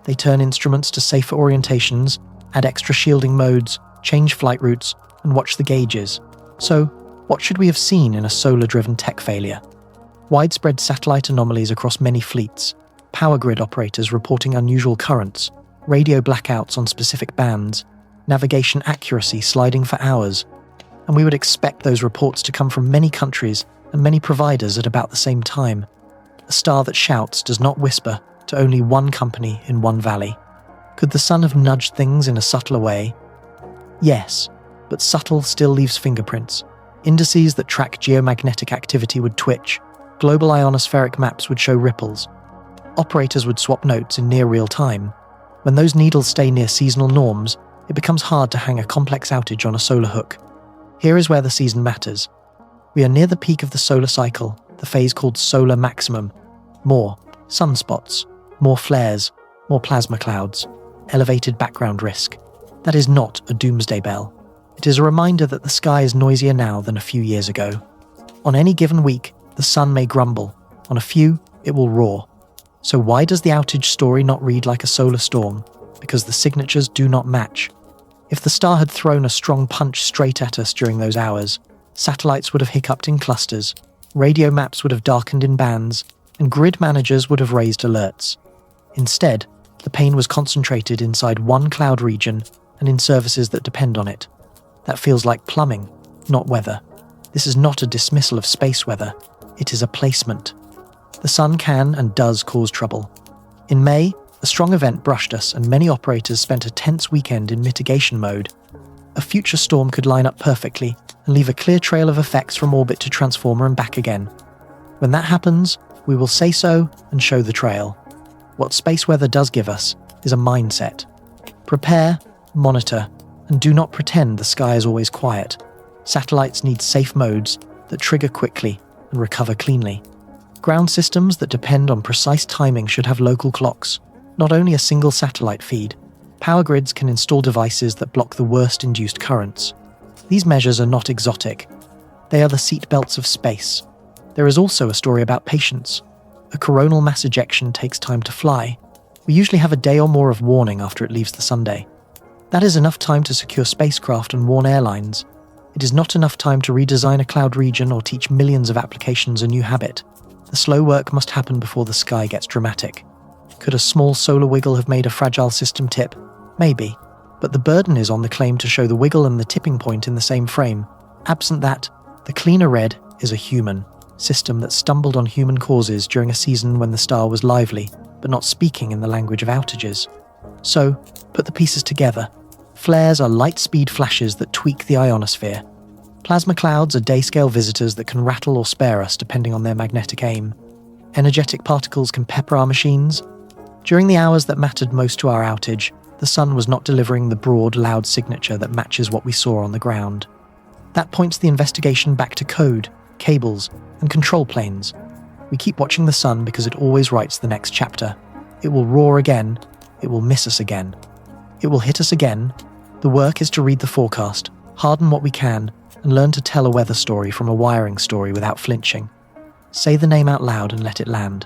They turn instruments to safer orientations, add extra shielding modes, change flight routes, and watch the gauges. So, what should we have seen in a solar-driven tech failure? Widespread satellite anomalies across many fleets, power grid operators reporting unusual currents, radio blackouts on specific bands, navigation accuracy sliding for hours, and we would expect those reports to come from many countries and many providers at about the same time. A star that shouts does not whisper to only one company in one valley. Could the sun have nudged things in a subtler way? Yes, but subtle still leaves fingerprints. Indices that track geomagnetic activity would twitch, global ionospheric maps would show ripples. Operators would swap notes in near real time. When those needles stay near seasonal norms, it becomes hard to hang a complex outage on a solar hook. Here is where the season matters. We are near the peak of the solar cycle, the phase called solar maximum. More sunspots, more flares, more plasma clouds, elevated background risk. That is not a doomsday bell. It is a reminder that the sky is noisier now than a few years ago. On any given week, the sun may grumble. On a few, it will roar. So why does the outage story not read like a solar storm? Because the signatures do not match. If the star had thrown a strong punch straight at us during those hours, satellites would have hiccuped in clusters, radio maps would have darkened in bands, and grid managers would have raised alerts. Instead, the pain was concentrated inside one cloud region and in services that depend on it. That feels like plumbing, not weather. This is not a dismissal of space weather. It is a placement. The sun can and does cause trouble. In May, a strong event brushed us and many operators spent a tense weekend in mitigation mode. A future storm could line up perfectly and leave a clear trail of effects from orbit to transformer and back again. When that happens, we will say so and show the trail. What space weather does give us is a mindset. Prepare, monitor, and do not pretend the sky is always quiet. Satellites need safe modes that trigger quickly and recover cleanly. Ground systems that depend on precise timing should have local clocks, not only a single satellite feed. Power grids can install devices that block the worst induced currents. These measures are not exotic. They are the seat belts of space. There is also a story about patience. A coronal mass ejection takes time to fly. We usually have a day or more of warning after it leaves the Sunday. That is enough time to secure spacecraft and warn airlines. It is not enough time to redesign a cloud region or teach millions of applications a new habit. The slow work must happen before the sky gets dramatic. Could a small solar wiggle have made a fragile system tip? Maybe. But the burden is on the claim to show the wiggle and the tipping point in the same frame. Absent that, the cleaner red is a human system that stumbled on human causes during a season when the star was lively, but not speaking in the language of outages. So, put the pieces together. Flares are light-speed flashes that tweak the ionosphere. Plasma clouds are day-scale visitors that can rattle or spare us depending on their magnetic aim. Energetic particles can pepper our machines. During the hours that mattered most to our outage, the sun was not delivering the broad, loud signature that matches what we saw on the ground. That points the investigation back to code, cables, and control planes. We keep watching the sun because it always writes the next chapter. It will roar again. It will miss us again. It will hit us again. The work is to read the forecast, harden what we can, and learn to tell a weather story from a wiring story without flinching. Say the name out loud and let it land.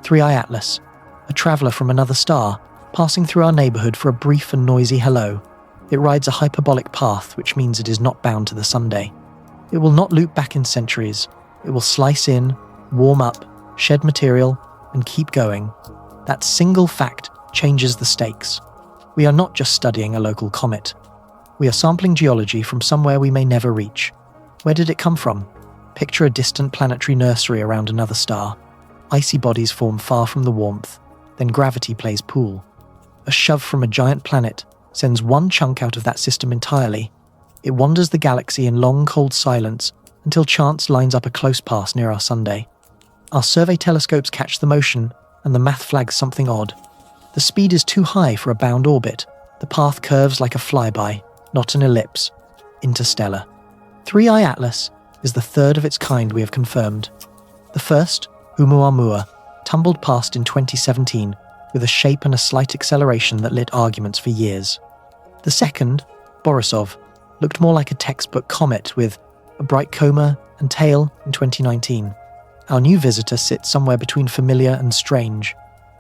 3i Atlas, a traveller from another star, passing through our neighbourhood for a brief and noisy hello. It rides a hyperbolic path, which means it is not bound to the Sunday. It will not loop back in centuries. It will slice in, warm up, shed material, and keep going. That single fact changes the stakes. We are not just studying a local comet. We are sampling geology from somewhere we may never reach. Where did it come from? Picture a distant planetary nursery around another star. Icy bodies form far from the warmth. Then gravity plays pool. A shove from a giant planet sends one chunk out of that system entirely. It wanders the galaxy in long, cold silence until chance lines up a close pass near our Sunday. Our survey telescopes catch the motion, and the math flags something odd. The speed is too high for a bound orbit. The path curves like a flyby, not an ellipse. Interstellar. 3i Atlas is the third of its kind we have confirmed. The first, Oumuamua, tumbled past in 2017 with a shape and a slight acceleration that lit arguments for years. The second, Borisov, looked more like a textbook comet with a bright coma and tail in 2019. Our new visitor sits somewhere between familiar and strange.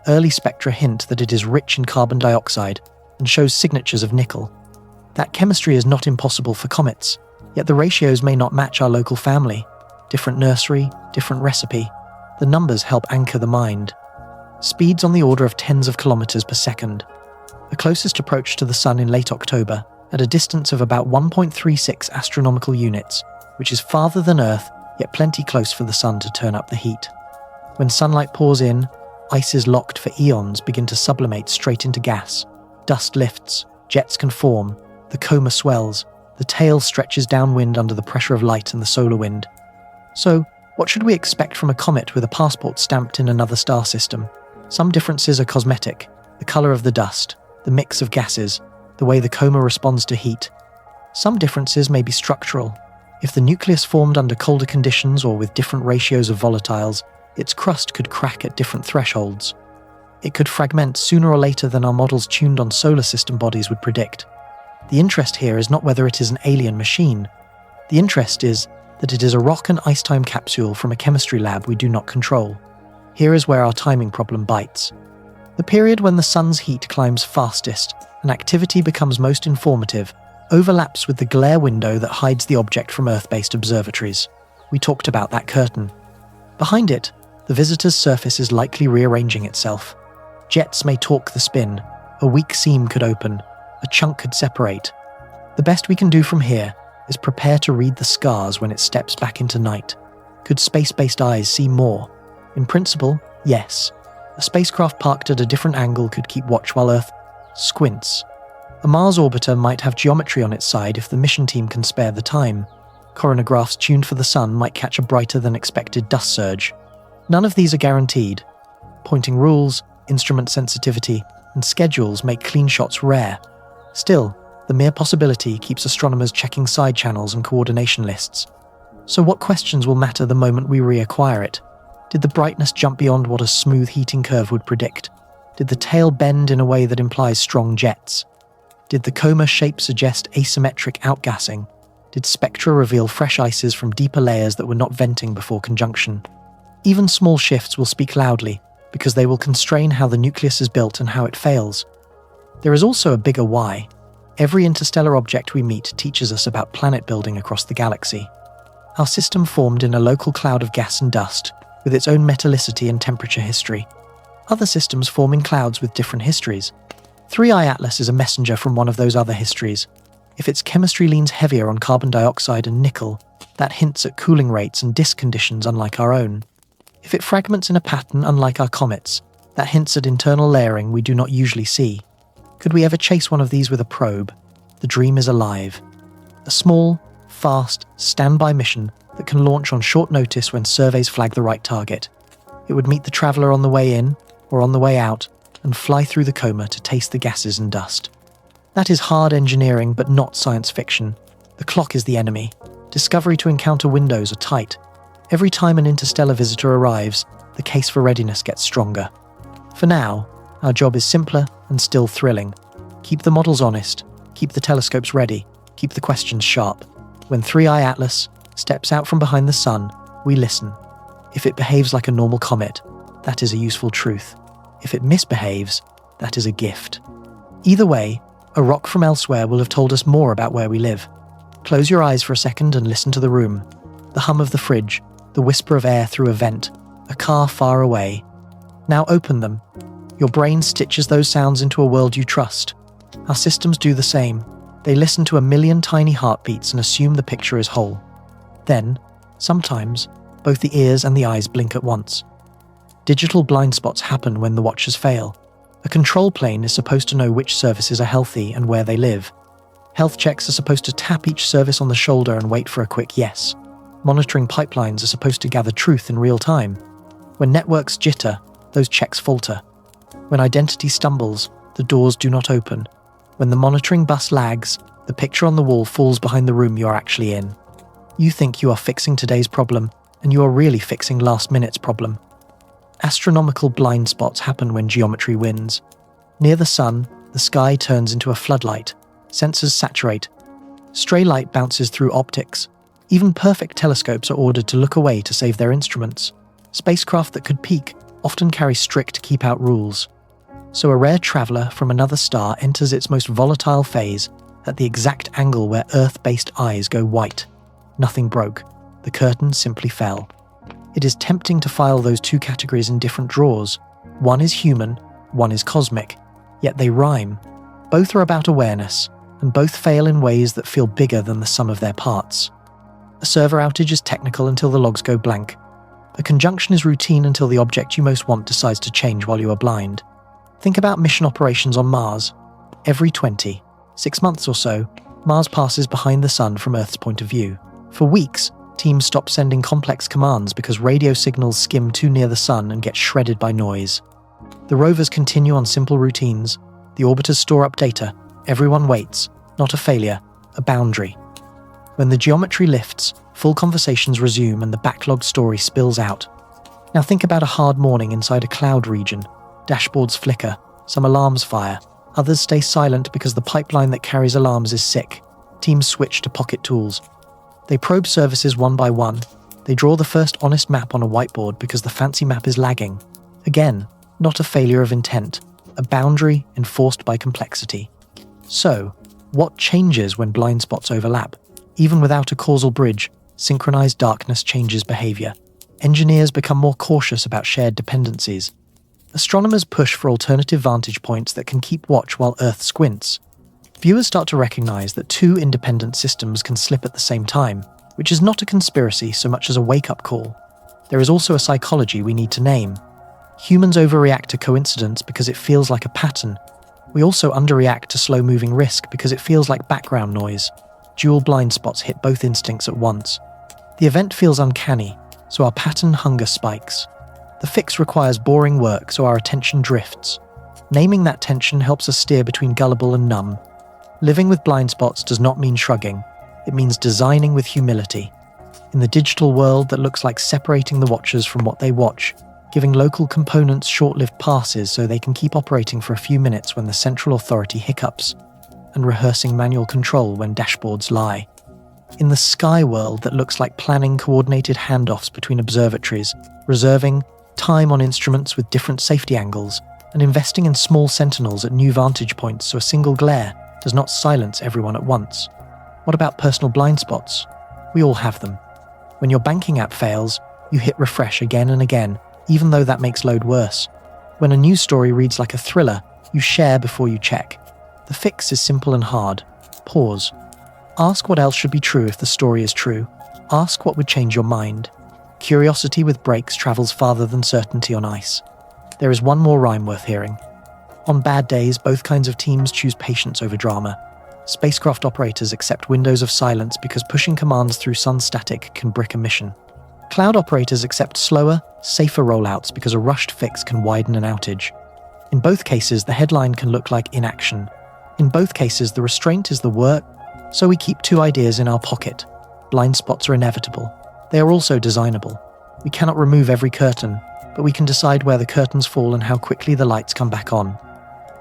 Early spectra hint that it is rich in carbon dioxide and shows signatures of nickel. That chemistry is not impossible for comets, yet the ratios may not match our local family. Different nursery, different recipe. The numbers help anchor the mind. Speeds on the order of tens of kilometers per second. The closest approach to the sun in late October, at a distance of about 1.36 astronomical units, which is farther than Earth, yet plenty close for the sun to turn up the heat. When sunlight pours in, ices locked for eons begin to sublimate straight into gas. Dust lifts, jets can form, the coma swells, the tail stretches downwind under the pressure of light and the solar wind. So, what should we expect from a comet with a passport stamped in another star system? Some differences are cosmetic: the colour of the dust, the mix of gases, the way the coma responds to heat. Some differences may be structural. If the nucleus formed under colder conditions or with different ratios of volatiles, its crust could crack at different thresholds. It could fragment sooner or later than our models tuned on solar system bodies would predict. The interest here is not whether it is an alien machine. The interest is that it is a rock and ice-time capsule from a chemistry lab we do not control. Here is where our timing problem bites. The period when the sun's heat climbs fastest and activity becomes most informative overlaps with the glare window that hides the object from Earth-based observatories. We talked about that curtain. Behind it, the visitor's surface is likely rearranging itself. Jets may torque the spin, a weak seam could open, a chunk could separate. The best we can do from here is prepare to read the scars when it steps back into night. Could space-based eyes see more? In principle, yes. A spacecraft parked at a different angle could keep watch while Earth squints. A Mars orbiter might have geometry on its side if the mission team can spare the time. Coronagraphs tuned for the sun might catch a brighter than expected dust surge. None of these are guaranteed. Pointing rules, instrument sensitivity, and schedules make clean shots rare. Still, the mere possibility keeps astronomers checking side channels and coordination lists. So what questions will matter the moment we reacquire it? Did the brightness jump beyond what a smooth heating curve would predict? Did the tail bend in a way that implies strong jets? Did the coma shape suggest asymmetric outgassing? Did spectra reveal fresh ices from deeper layers that were not venting before conjunction? Even small shifts will speak loudly, because they will constrain how the nucleus is built and how it fails. There is also a bigger why. Every interstellar object we meet teaches us about planet building across the galaxy. Our system formed in a local cloud of gas and dust, with its own metallicity and temperature history. Other systems form in clouds with different histories. 3i Atlas is a messenger from one of those other histories. If its chemistry leans heavier on carbon dioxide and nickel, that hints at cooling rates and disk conditions unlike our own. If it fragments in a pattern unlike our comets, that hints at internal layering we do not usually see. Could we ever chase one of these with a probe? The dream is alive. A small, fast, standby mission that can launch on short notice when surveys flag the right target. It would meet the traveller on the way in, or on the way out, and fly through the coma to taste the gases and dust. That is hard engineering, but not science fiction. The clock is the enemy. Discovery to encounter windows are tight. Every time an interstellar visitor arrives, the case for readiness gets stronger. For now, our job is simpler and still thrilling. Keep the models honest, keep the telescopes ready, keep the questions sharp. When 3i Atlas steps out from behind the sun, we listen. If it behaves like a normal comet, that is a useful truth. If it misbehaves, that is a gift. Either way, a rock from elsewhere will have told us more about where we live. Close your eyes for a second and listen to the room. The hum of the fridge, the whisper of air through a vent, a car far away. Now open them. Your brain stitches those sounds into a world you trust. Our systems do the same. They listen to a million tiny heartbeats and assume the picture is whole. Then, sometimes, both the ears and the eyes blink at once. Digital blind spots happen when the watchers fail. A control plane is supposed to know which services are healthy and where they live. Health checks are supposed to tap each service on the shoulder and wait for a quick yes. Monitoring pipelines are supposed to gather truth in real time. When networks jitter, those checks falter. When identity stumbles, the doors do not open. When the monitoring bus lags, the picture on the wall falls behind the room you are actually in. You think you are fixing today's problem, and you are really fixing last minute's problem. Astronomical blind spots happen when geometry wins. Near the sun, the sky turns into a floodlight. Sensors saturate. Stray light bounces through optics. Even perfect telescopes are ordered to look away to save their instruments. Spacecraft that could peak often carry strict keep-out rules. So a rare traveler from another star enters its most volatile phase at the exact angle where Earth-based eyes go white. Nothing broke. The curtain simply fell. It is tempting to file those two categories in different drawers. One is human, one is cosmic. Yet they rhyme. Both are about awareness, and both fail in ways that feel bigger than the sum of their parts. A server outage is technical until the logs go blank. A conjunction is routine until the object you most want decides to change while you are blind. Think about mission operations on Mars. Every 6 months or so, Mars passes behind the sun from Earth's point of view. For weeks, teams stop sending complex commands because radio signals skim too near the sun and get shredded by noise. The rovers continue on simple routines. The orbiters store up data. Everyone waits. Not a failure, a boundary. When the geometry lifts, full conversations resume and the backlogged story spills out. Now think about a hard morning inside a cloud region. Dashboards flicker, some alarms fire, others stay silent because the pipeline that carries alarms is sick. Teams switch to pocket tools. They probe services one by one. They draw the first honest map on a whiteboard because the fancy map is lagging. Again, not a failure of intent, a boundary enforced by complexity. So, what changes when blind spots overlap? Even without a causal bridge, synchronized darkness changes behavior. Engineers become more cautious about shared dependencies. Astronomers push for alternative vantage points that can keep watch while Earth squints. Viewers start to recognize that two independent systems can slip at the same time, which is not a conspiracy so much as a wake-up call. There is also a psychology we need to name. Humans overreact to coincidence because it feels like a pattern. We also underreact to slow-moving risk because it feels like background noise. Dual blind spots hit both instincts at once. The event feels uncanny, so our pattern hunger spikes. The fix requires boring work, so our attention drifts. Naming that tension helps us steer between gullible and numb. Living with blind spots does not mean shrugging. It means designing with humility. In the digital world that looks like separating the watchers from what they watch, giving local components short-lived passes so they can keep operating for a few minutes when the central authority hiccups, and rehearsing manual control when dashboards lie. In the sky world that looks like planning coordinated handoffs between observatories, reserving time on instruments with different safety angles, and investing in small sentinels at new vantage points so a single glare does not silence everyone at once. What about personal blind spots? We all have them. When your banking app fails, you hit refresh again and again, even though that makes load worse. When a news story reads like a thriller, you share before you check. The fix is simple and hard. Pause. Ask what else should be true if the story is true. Ask what would change your mind. Curiosity with brakes travels farther than certainty on ice. There is one more rhyme worth hearing. On bad days, both kinds of teams choose patience over drama. Spacecraft operators accept windows of silence because pushing commands through sun static can brick a mission. Cloud operators accept slower, safer rollouts because a rushed fix can widen an outage. In both cases, the headline can look like inaction. In both cases, the restraint is the work, so we keep two ideas in our pocket. Blind spots are inevitable. They are also designable. We cannot remove every curtain, but we can decide where the curtains fall and how quickly the lights come back on.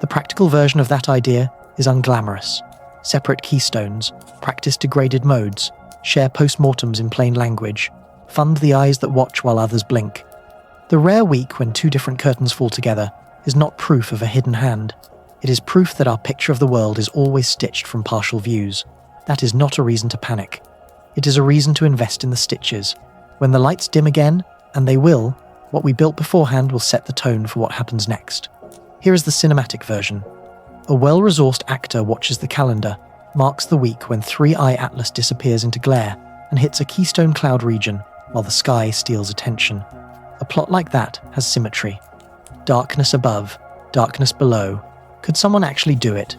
The practical version of that idea is unglamorous. Separate keystones, practice degraded modes, share postmortems in plain language, fund the eyes that watch while others blink. The rare week when two different curtains fall together is not proof of a hidden hand. It is proof that our picture of the world is always stitched from partial views. That is not a reason to panic. It is a reason to invest in the stitches. When the lights dim again, and they will, what we built beforehand will set the tone for what happens next. Here is the cinematic version. A well-resourced actor watches the calendar, marks the week when 3-Eye Atlas disappears into glare and hits a keystone cloud region while the sky steals attention. A plot like that has symmetry. Darkness above, darkness below. Could someone actually do it?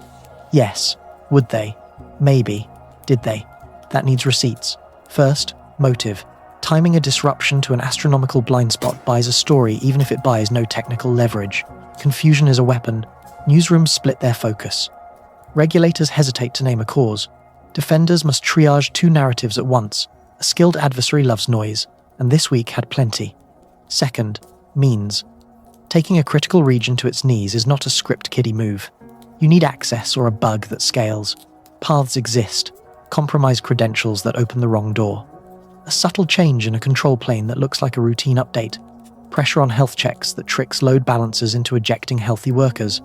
Yes. Would they? Maybe. Did they? That needs receipts. First, motive. Timing a disruption to an astronomical blind spot buys a story even if it buys no technical leverage. Confusion is a weapon. Newsrooms split their focus. Regulators hesitate to name a cause. Defenders must triage two narratives at once. A skilled adversary loves noise, and this week had plenty. Second, means. Taking a critical region to its knees is not a script kiddie move. You need access or a bug that scales. Paths exist. Compromised credentials that open the wrong door. A subtle change in a control plane that looks like a routine update. Pressure on health checks that tricks load balancers into ejecting healthy workers.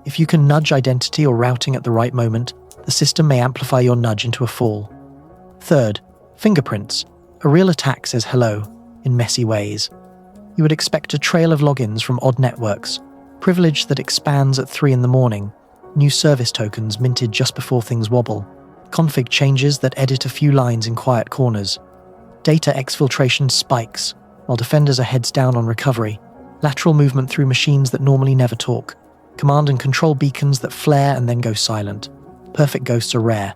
If you can nudge identity or routing at the right moment, the system may amplify your nudge into a fall. Third, fingerprints. A real attack says hello, in messy ways. You would expect a trail of logins from odd networks, privilege that expands at 3 a.m, new service tokens minted just before things wobble, config changes that edit a few lines in quiet corners. Data exfiltration spikes, while defenders are heads down on recovery, lateral movement through machines that normally never talk, command and control beacons that flare and then go silent. Perfect ghosts are rare.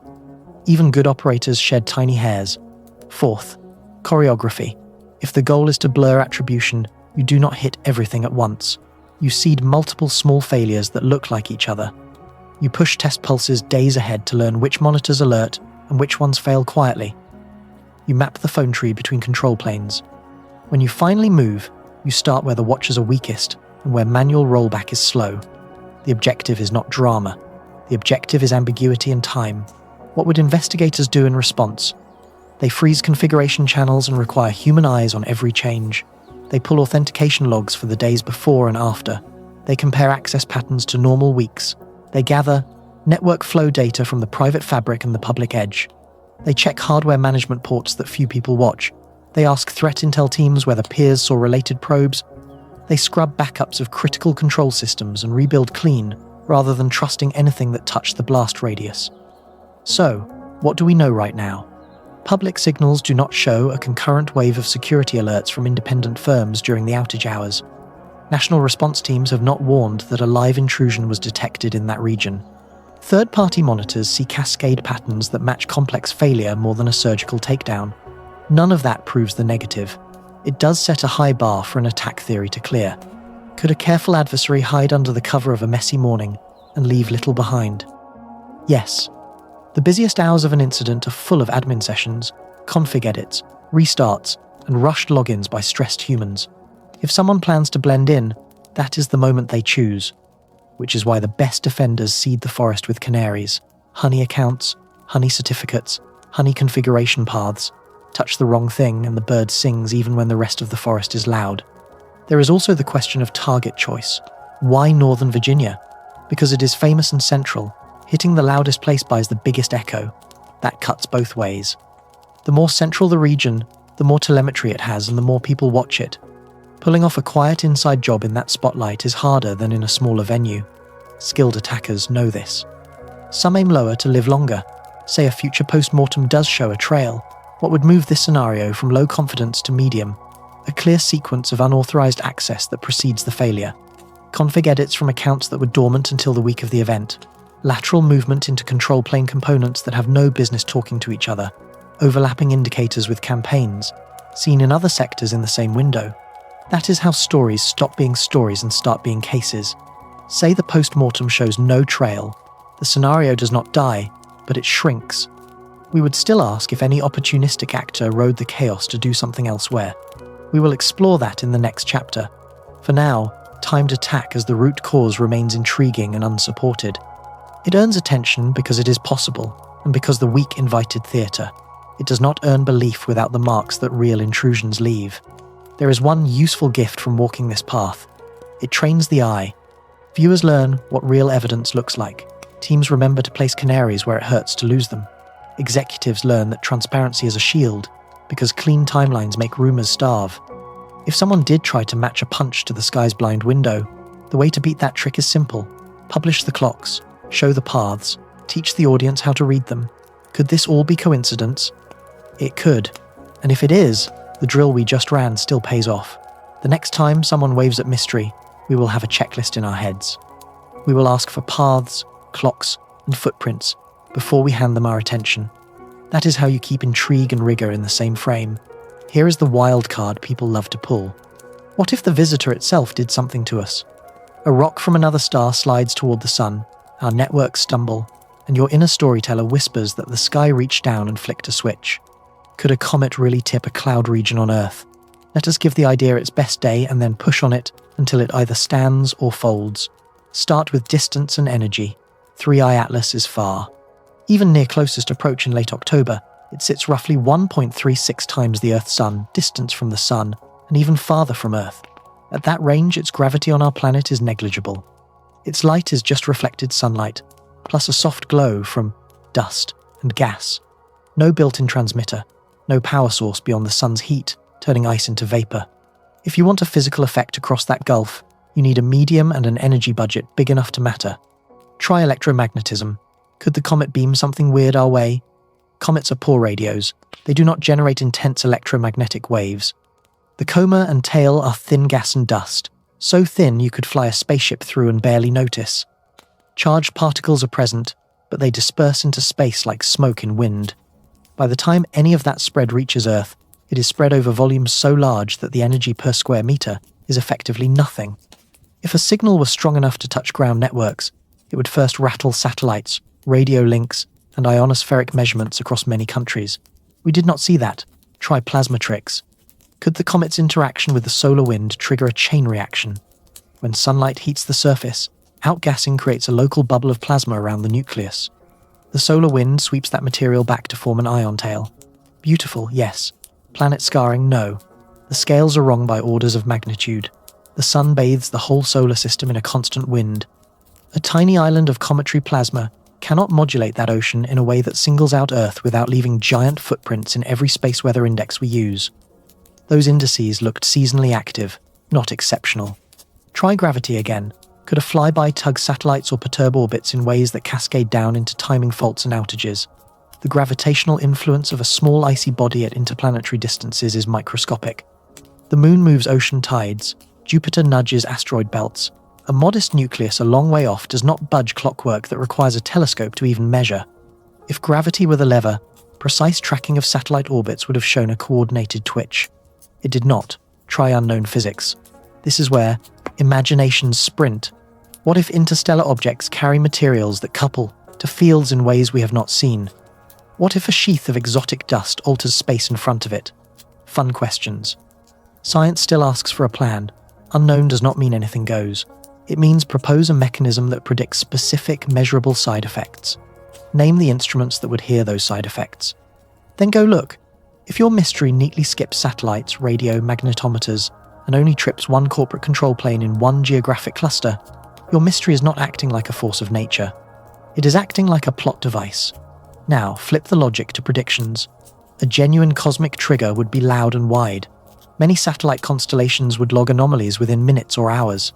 Even good operators shed tiny hairs. Fourth, choreography. If the goal is to blur attribution, you do not hit everything at once. You seed multiple small failures that look like each other. You push test pulses days ahead to learn which monitors alert and which ones fail quietly. You map the phone tree between control planes. When you finally move, you start where the watchers are weakest and where manual rollback is slow. The objective is not drama. The objective is ambiguity and time. What would investigators do in response? They freeze configuration channels and require human eyes on every change. They pull authentication logs for the days before and after. They compare access patterns to normal weeks. They gather network flow data from the private fabric and the public edge. They check hardware management ports that few people watch. They ask threat intel teams whether peers saw related probes. They scrub backups of critical control systems and rebuild clean, rather than trusting anything that touched the blast radius. So, what do we know right now? Public signals do not show a concurrent wave of security alerts from independent firms during the outage hours. National response teams have not warned that a live intrusion was detected in that region. Third-party monitors see cascade patterns that match complex failure more than a surgical takedown. None of that proves the negative. It does set a high bar for an attack theory to clear. Could a careful adversary hide under the cover of a messy morning and leave little behind? Yes. The busiest hours of an incident are full of admin sessions, config edits, restarts, and rushed logins by stressed humans. If someone plans to blend in, that is the moment they choose. Which is why the best defenders seed the forest with canaries, honey accounts, honey certificates, honey configuration paths. Touch the wrong thing and the bird sings even when the rest of the forest is loud. There is also the question of target choice. Why Northern Virginia? Because it is famous and central. Hitting the loudest place buys the biggest echo. That cuts both ways. The more central the region, the more telemetry it has and the more people watch it. Pulling off a quiet inside job in that spotlight is harder than in a smaller venue. Skilled attackers know this. Some aim lower to live longer. Say a future post-mortem does show a trail. What would move this scenario from low confidence to medium? A clear sequence of unauthorized access that precedes the failure. Config edits from accounts that were dormant until the week of the event. Lateral movement into control plane components that have no business talking to each other. Overlapping indicators with campaigns, seen in other sectors in the same window. That is how stories stop being stories and start being cases. Say the post-mortem shows no trail. The scenario does not die, but it shrinks. We would still ask if any opportunistic actor rode the chaos to do something elsewhere. We will explore that in the next chapter. For now, timed attack as the root cause remains intriguing and unsupported. It earns attention because it is possible, and because the weak invited theatre. It does not earn belief without the marks that real intrusions leave. There is one useful gift from walking this path. It trains the eye. Viewers learn what real evidence looks like. Teams remember to place canaries where it hurts to lose them. Executives learn that transparency is a shield, because clean timelines make rumors starve. If someone did try to match a punch to the sky's blind window, the way to beat that trick is simple. Publish the clocks, show the paths, teach the audience how to read them. Could this all be coincidence? It could. And if it is, the drill we just ran still pays off. The next time someone waves at mystery, we will have a checklist in our heads. We will ask for paths, clocks, and footprints before we hand them our attention. That is how you keep intrigue and rigor in the same frame. Here is the wild card people love to pull. What if the visitor itself did something to us? A rock from another star slides toward the sun, our networks stumble, and your inner storyteller whispers that the sky reached down and flicked a switch. Could a comet really tip a cloud region on Earth? Let us give the idea its best day and then push on it until it either stands or folds. Start with distance and energy. 3i Atlas is far. Even near closest approach in late October, it sits roughly 1.36 times the Earth's sun, distance from the sun, and even farther from Earth. At that range, its gravity on our planet is negligible. Its light is just reflected sunlight, plus a soft glow from dust and gas. No built-in transmitter, no power source beyond the sun's heat, turning ice into vapor. If you want a physical effect across that gulf, you need a medium and an energy budget big enough to matter. Try electromagnetism. Could the comet beam something weird our way? Comets are poor radios. They do not generate intense electromagnetic waves. The coma and tail are thin gas and dust, so thin you could fly a spaceship through and barely notice. Charged particles are present, but they disperse into space like smoke in wind. By the time any of that spread reaches Earth, it is spread over volumes so large that the energy per square meter is effectively nothing. If a signal was strong enough to touch ground networks, it would first rattle satellites, radio links, and ionospheric measurements across many countries. We did not see that. Try plasma tricks. Could the comet's interaction with the solar wind trigger a chain reaction? When sunlight heats the surface, outgassing creates a local bubble of plasma around the nucleus. The solar wind sweeps that material back to form an ion tail. Beautiful, yes. Planet scarring, no. The scales are wrong by orders of magnitude. The sun bathes the whole solar system in a constant wind. A tiny island of cometary plasma cannot modulate that ocean in a way that singles out Earth without leaving giant footprints in every space weather index we use. Those indices looked seasonally active, not exceptional. Try gravity again. Could a flyby tug satellites or perturb orbits in ways that cascade down into timing faults and outages? The gravitational influence of a small icy body at interplanetary distances is microscopic. The moon moves ocean tides. Jupiter nudges asteroid belts. A modest nucleus a long way off does not budge clockwork that requires a telescope to even measure. If gravity were the lever, precise tracking of satellite orbits would have shown a coordinated twitch. It did not. Try unknown physics. This is where imaginations sprint. What if interstellar objects carry materials that couple to fields in ways we have not seen? What if a sheath of exotic dust alters space in front of it? Fun questions. Science still asks for a plan. Unknown does not mean anything goes. It means propose a mechanism that predicts specific, measurable side effects. Name the instruments that would hear those side effects. Then go look. If your mystery neatly skips satellites, radio, magnetometers, and only trips one corporate control plane in one geographic cluster, your mystery is not acting like a force of nature. It is acting like a plot device. Now, flip the logic to predictions. A genuine cosmic trigger would be loud and wide. Many satellite constellations would log anomalies within minutes or hours.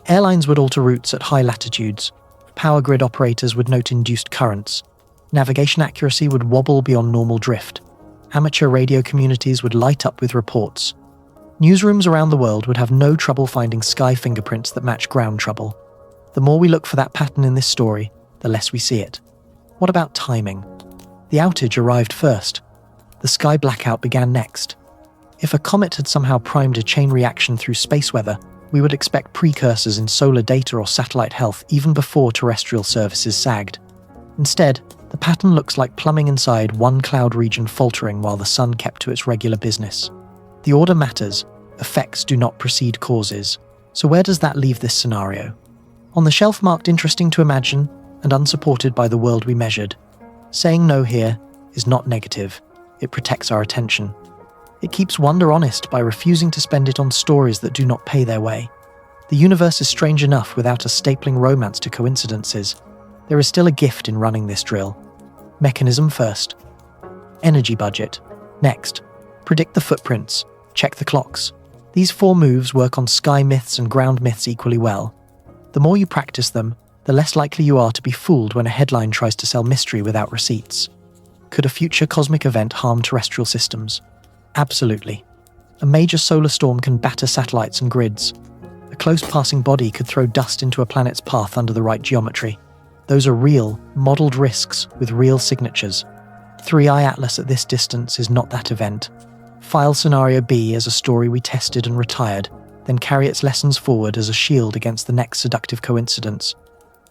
Airlines would alter routes at high latitudes. Power grid operators would note induced currents. Navigation accuracy would wobble beyond normal drift. Amateur radio communities would light up with reports. Newsrooms around the world would have no trouble finding sky fingerprints that match ground trouble. The more we look for that pattern in this story, the less we see it. What about timing? The outage arrived first. The sky blackout began next. If a comet had somehow primed a chain reaction through space weather, We would expect precursors in solar data or satellite health even before terrestrial services sagged. Instead, the pattern looks like plumbing inside one cloud region faltering while the sun kept to its regular business. The order matters, effects do not precede causes. So where does that leave this scenario? On the shelf marked interesting to imagine and unsupported by the world we measured. Saying no here is not negative, it protects our attention. It keeps wonder honest by refusing to spend it on stories that do not pay their way. The universe is strange enough without us stapling romance to coincidences. There is still a gift in running this drill. Mechanism first. Energy budget. Next. Predict the footprints. Check the clocks. These 4 moves work on sky myths and ground myths equally well. The more you practice them, the less likely you are to be fooled when a headline tries to sell mystery without receipts. Could a future cosmic event harm terrestrial systems? Absolutely. A major solar storm can batter satellites and grids. A close passing body could throw dust into a planet's path under the right geometry. Those are real, modelled risks with real signatures. 3i Atlas at this distance is not that event. File Scenario B as a story we tested and retired, then carry its lessons forward as a shield against the next seductive coincidence.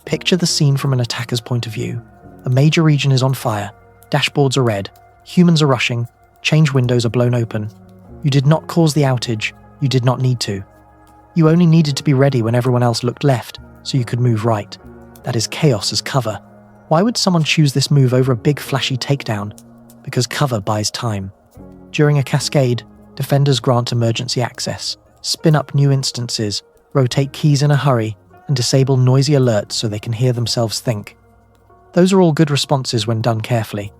Picture the scene from an attacker's point of view. A major region is on fire, dashboards are red, humans are rushing, change windows are blown open. You did not cause the outage, you did not need to. You only needed to be ready when everyone else looked left, so you could move right. That is chaos as cover. Why would someone choose this move over a big flashy takedown? Because cover buys time. During a cascade, defenders grant emergency access, spin up new instances, rotate keys in a hurry, and disable noisy alerts so they can hear themselves think. Those are all good responses when done carefully.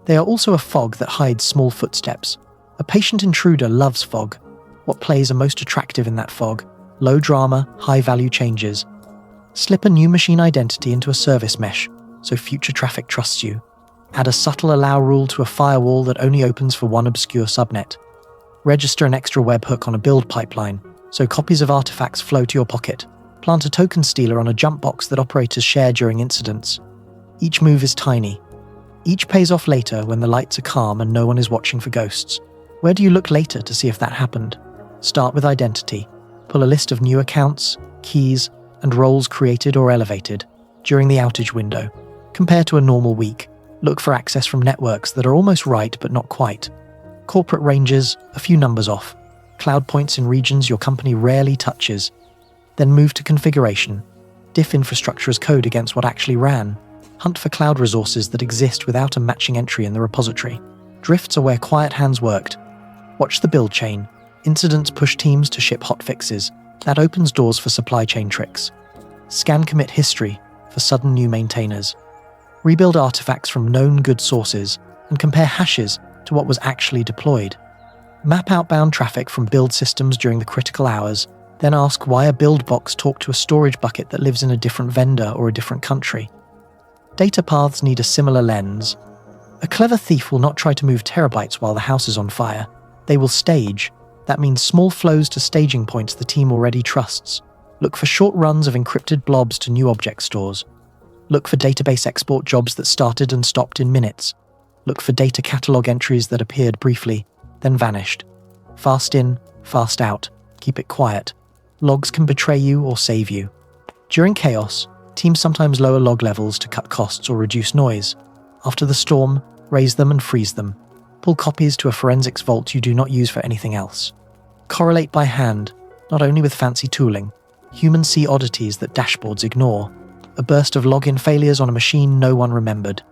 They are also a fog that hides small footsteps. A patient intruder loves fog. What plays are most attractive in that fog? Low drama, high value changes. Slip a new machine identity into a service mesh, so future traffic trusts you. Add a subtle allow rule to a firewall that only opens for one obscure subnet. Register an extra webhook on a build pipeline, so copies of artifacts flow to your pocket. Plant a token stealer on a jump box that operators share during incidents. Each move is tiny. Each pays off later when the lights are calm and no one is watching for ghosts. Where do you look later to see if that happened? Start with identity. Pull a list of new accounts, keys, and roles created or elevated during the outage window. Compare to a normal week. Look for access from networks that are almost right but not quite. Corporate ranges, a few numbers off. Cloud points in regions your company rarely touches. Then move to configuration. Diff infrastructure as code against what actually ran. Hunt for cloud resources that exist without a matching entry in the repository. Drifts are where quiet hands worked. Watch the build chain. Incidents push teams to ship hotfixes. That opens doors for supply chain tricks. Scan commit history for sudden new maintainers. Rebuild artifacts from known good sources and compare hashes to what was actually deployed. Map outbound traffic from build systems during the critical hours, then ask why a build box talked to a storage bucket that lives in a different vendor or a different country. Data paths need a similar lens. A clever thief will not try to move terabytes while the house is on fire. They will stage. That means small flows to staging points the team already trusts. Look for short runs of encrypted blobs to new object stores. Look for database export jobs that started and stopped in minutes. Look for data catalog entries that appeared briefly, then vanished. Fast in, fast out. Keep it quiet. Logs can betray you or save you. During chaos, teams sometimes lower log levels to cut costs or reduce noise. After the storm, raise them and freeze them. Pull copies to a forensics vault you do not use for anything else. Correlate by hand, not only with fancy tooling. Humans see oddities that dashboards ignore. A burst of login failures on a machine no one remembered.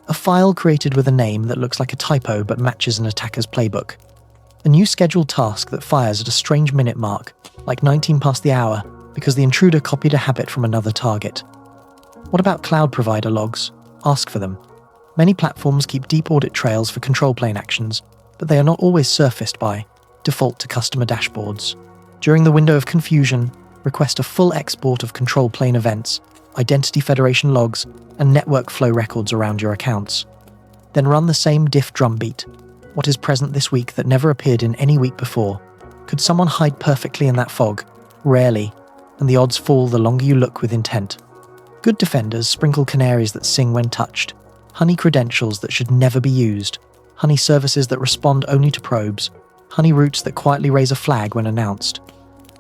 A file created with a name that looks like a typo but matches an attacker's playbook. A new scheduled task that fires at a strange minute mark, like 19 past the hour, because the intruder copied a habit from another target. What about cloud provider logs? Ask for them. Many platforms keep deep audit trails for control plane actions, but they are not always surfaced by default to customer dashboards. During the window of confusion, request a full export of control plane events, identity federation logs, and network flow records around your accounts. Then run the same diff drumbeat. What is present this week that never appeared in any week before? Could someone hide perfectly in that fog? Rarely, and the odds fall the longer you look with intent. Good defenders sprinkle canaries that sing when touched, honey credentials that should never be used, honey services that respond only to probes, honey routes that quietly raise a flag when announced.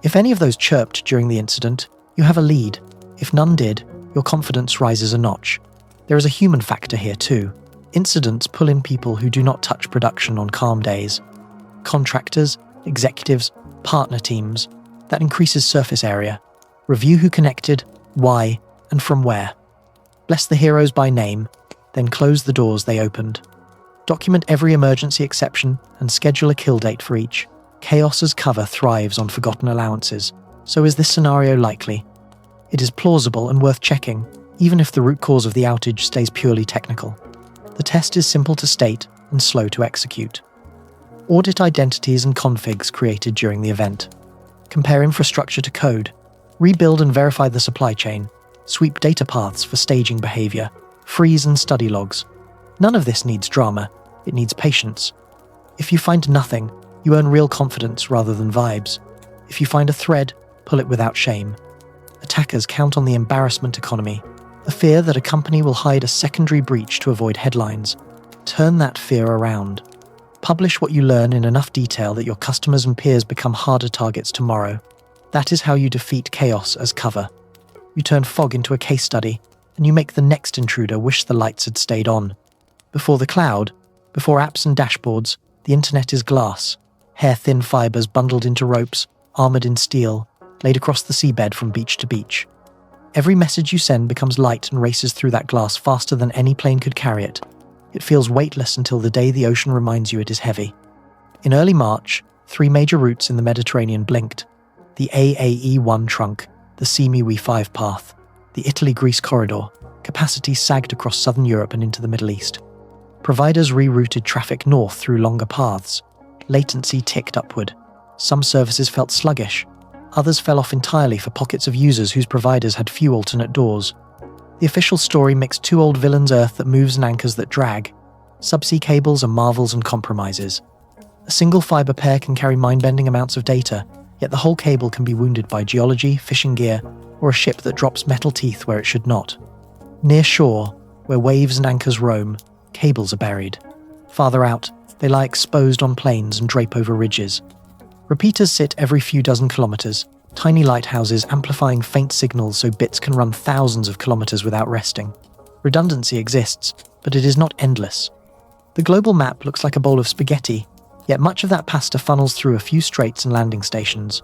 If any of those chirped during the incident, you have a lead. If none did, your confidence rises a notch. There is a human factor here too. Incidents pull in people who do not touch production on calm days. Contractors, executives, partner teams. That increases surface area. Review who connected, why, and from where. Bless the heroes by name, then close the doors they opened. Document every emergency exception and schedule a kill date for each. Chaos as cover thrives on forgotten allowances. So is this scenario likely? It is plausible and worth checking, even if the root cause of the outage stays purely technical. The test is simple to state and slow to execute. Audit identities and configs created during the event. Compare infrastructure to code. Rebuild and verify the supply chain. Sweep data paths for staging behavior. Freeze and study logs. None of this needs drama. It needs patience. If you find nothing, you earn real confidence rather than vibes. If you find a thread, pull it without shame. Attackers count on the embarrassment economy, the fear that a company will hide a secondary breach to avoid headlines. Turn that fear around. Publish what you learn in enough detail that your customers and peers become harder targets tomorrow. That is how you defeat chaos as cover. You turn fog into a case study, and you make the next intruder wish the lights had stayed on. Before the cloud, before apps and dashboards, the internet is glass, hair-thin fibers bundled into ropes, armored in steel, laid across the seabed from beach to beach. Every message you send becomes light and races through that glass faster than any plane could carry it. It feels weightless until the day the ocean reminds you it is heavy. In early March, 3 major routes in the Mediterranean blinked. The AAE-1 trunk, the Simi-We-5 path, the Italy-Greece corridor. Capacity sagged across southern Europe and into the Middle East. Providers rerouted traffic north through longer paths. Latency ticked upward. Some services felt sluggish. Others fell off entirely for pockets of users whose providers had few alternate doors. The official story mixed 2 old villains' Earth that moves and anchors that drag. Subsea cables are marvels and compromises. A single fiber pair can carry mind-bending amounts of data, yet the whole cable can be wounded by geology, fishing gear, or a ship that drops metal teeth where it should not. Near shore, where waves and anchors roam, cables are buried. Farther out, they lie exposed on plains and drape over ridges. Repeaters sit every few dozen kilometers, tiny lighthouses amplifying faint signals so bits can run thousands of kilometers without resting. Redundancy exists, but it is not endless. The global map looks like a bowl of spaghetti, yet much of that pasta funnels through a few straits and landing stations.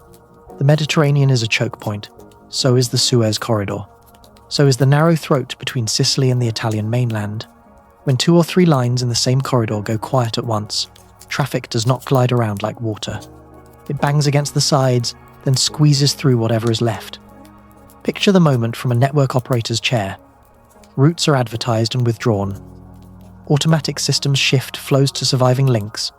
The Mediterranean is a choke point. So is the Suez Corridor. So is the narrow throat between Sicily and the Italian mainland. When 2 or 3 lines in the same corridor go quiet at once, traffic does not glide around like water. It bangs against the sides, then squeezes through whatever is left. Picture the moment from a network operator's chair. Routes are advertised and withdrawn. Automatic systems shift flows to surviving links.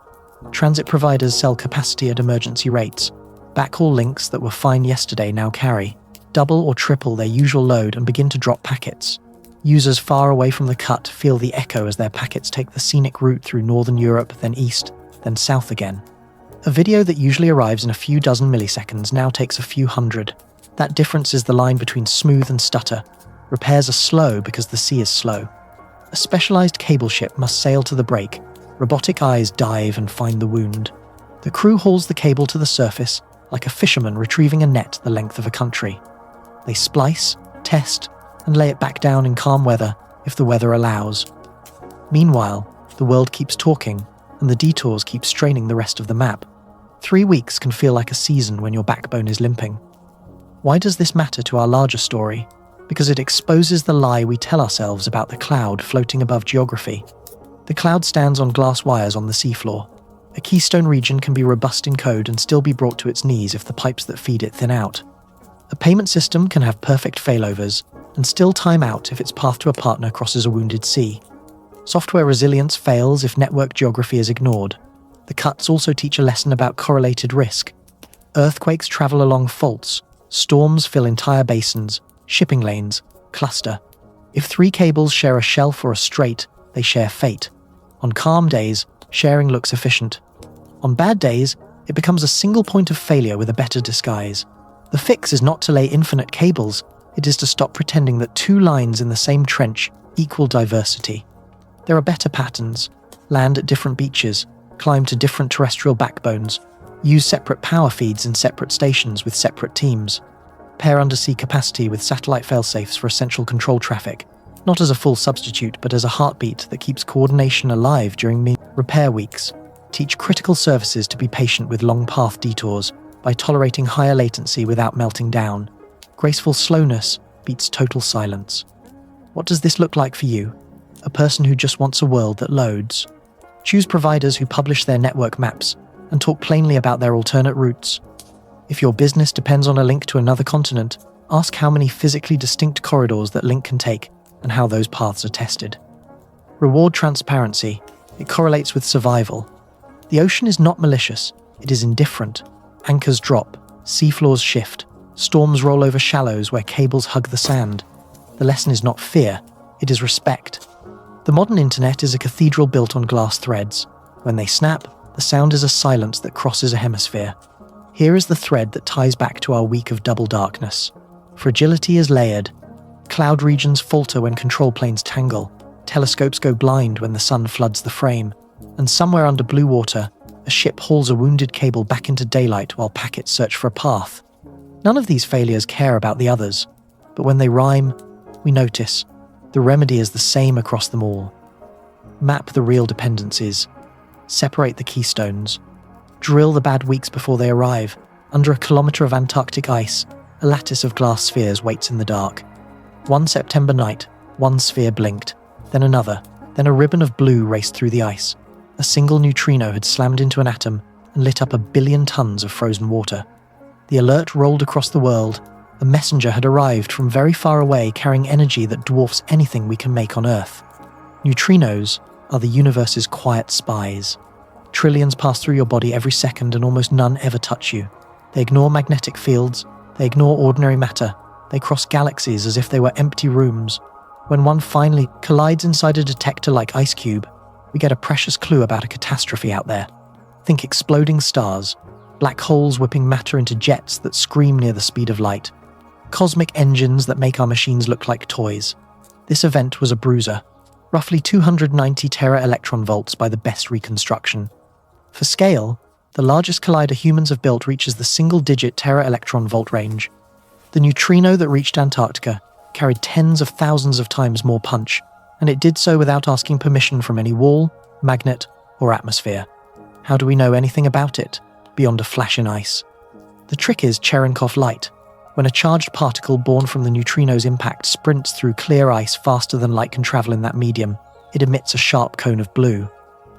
Transit providers sell capacity at emergency rates. Backhaul links that were fine yesterday now carry, double or triple their usual load and begin to drop packets. Users far away from the cut feel the echo as their packets take the scenic route through northern Europe, then east, then south again. A video that usually arrives in a few dozen milliseconds now takes a few hundred. That difference is the line between smooth and stutter. Repairs are slow because the sea is slow. A specialized cable ship must sail to the break. Robotic eyes dive and find the wound. The crew hauls the cable to the surface, like a fisherman retrieving a net the length of a country. They splice, test, and lay it back down in calm weather if the weather allows. Meanwhile, the world keeps talking, and the detours keep straining the rest of the map. 3 weeks can feel like a season when your backbone is limping. Why does this matter to our larger story? Because it exposes the lie we tell ourselves about the cloud floating above geography. The cloud stands on glass wires on the seafloor. A keystone region can be robust in code and still be brought to its knees if the pipes that feed it thin out. A payment system can have perfect failovers and still time out if its path to a partner crosses a wounded sea. Software resilience fails if network geography is ignored. The cuts also teach a lesson about correlated risk. Earthquakes travel along faults, storms fill entire basins, shipping lanes, cluster. If 3 cables share a shelf or a strait, they share fate. On calm days, sharing looks efficient. On bad days, it becomes a single point of failure with a better disguise. The fix is not to lay infinite cables, it is to stop pretending that 2 lines in the same trench equal diversity. There are better patterns. Land at different beaches, climb to different terrestrial backbones, Use separate power feeds in separate stations with separate teams. Pair undersea capacity with satellite failsafes for essential control traffic, not as a full substitute but as a heartbeat that keeps coordination alive during repair weeks. Teach critical services to be patient with long path detours by tolerating higher latency without melting down. Graceful slowness beats total silence. What does this look like for you? A person who just wants a world that loads? Choose providers who publish their network maps and talk plainly about their alternate routes. If your business depends on a link to another continent, ask how many physically distinct corridors that link can take and how those paths are tested. Reward transparency. It correlates with survival. The ocean is not malicious, it is indifferent. Anchors drop, seafloors shift, storms roll over shallows where cables hug the sand. The lesson is not fear, it is respect. The modern internet is a cathedral built on glass threads. When they snap, the sound is a silence that crosses a hemisphere. Here is the thread that ties back to our week of double darkness. Fragility is layered. Cloud regions falter when control planes tangle. Telescopes go blind when the sun floods the frame. And somewhere under blue water, a ship hauls a wounded cable back into daylight while packets search for a path. None of these failures care about the others, but when they rhyme, we notice. The remedy is the same across them all. Map the real dependencies. Separate the keystones. Drill the bad weeks before they arrive. Under a kilometre of Antarctic ice, a lattice of glass spheres waits in the dark. One September night, one sphere blinked, then another, then a ribbon of blue raced through the ice. A single neutrino had slammed into an atom and lit up 1 billion tons of frozen water. The alert rolled across the world. A messenger had arrived from very far away carrying energy that dwarfs anything we can make on Earth. Neutrinos are the universe's quiet spies. Trillions pass through your body every second and almost none ever touch you. They ignore magnetic fields, they ignore ordinary matter, they cross galaxies as if they were empty rooms. When one finally collides inside a detector like Ice Cube, we get a precious clue about a catastrophe out there. Think exploding stars, black holes whipping matter into jets that scream near the speed of light, cosmic engines that make our machines look like toys. This event was a bruiser, roughly 290 tera-electron volts by the best reconstruction. For scale, the largest collider humans have built reaches the single-digit tera-electron volt range. The neutrino that reached Antarctica carried tens of thousands of times more punch, and it did so without asking permission from any wall, magnet, or atmosphere. How do we know anything about it, beyond a flash in ice? The trick is Cherenkov light. When a charged particle born from the neutrino's impact sprints through clear ice faster than light can travel in that medium, it emits a sharp cone of blue.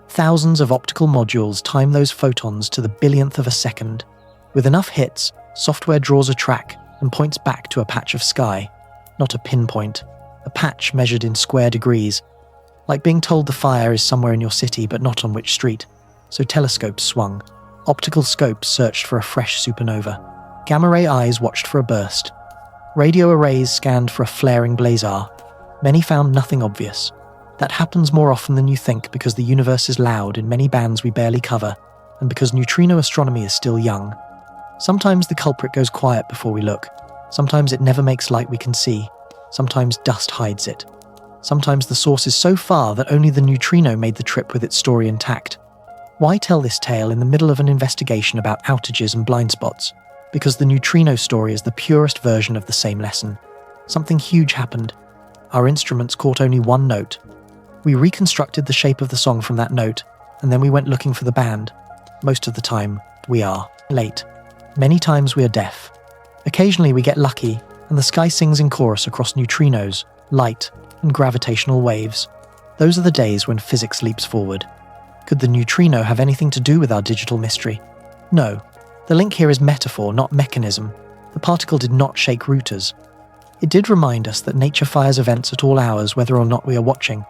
Thousands of optical modules time those photons to the billionth of a second. With enough hits, software draws a track and points back to a patch of sky. Not a pinpoint, a patch measured in square degrees. Like being told the fire is somewhere in your city but not on which street. So telescopes swung. Optical scopes searched for a fresh supernova. Gamma-ray eyes watched for a burst. Radio arrays scanned for a flaring blazar. Many found nothing obvious. That happens more often than you think because the universe is loud in many bands we barely cover, and because neutrino astronomy is still young. Sometimes the culprit goes quiet before we look. Sometimes it never makes light we can see. Sometimes dust hides it. Sometimes the source is so far that only the neutrino made the trip with its story intact. Why tell this tale in the middle of an investigation about outages and blind spots? Because the neutrino story is the purest version of the same lesson. Something huge happened. Our instruments caught only one note. We reconstructed the shape of the song from that note, and then we went looking for the band. Most of the time, we are late. Many times we are deaf. Occasionally we get lucky, and the sky sings in chorus across neutrinos, light, and gravitational waves. Those are the days when physics leaps forward. Could the neutrino have anything to do with our digital mystery? No. The link here is metaphor, not mechanism. The particle did not shake routers. It did remind us that nature fires events at all hours whether or not we are watching.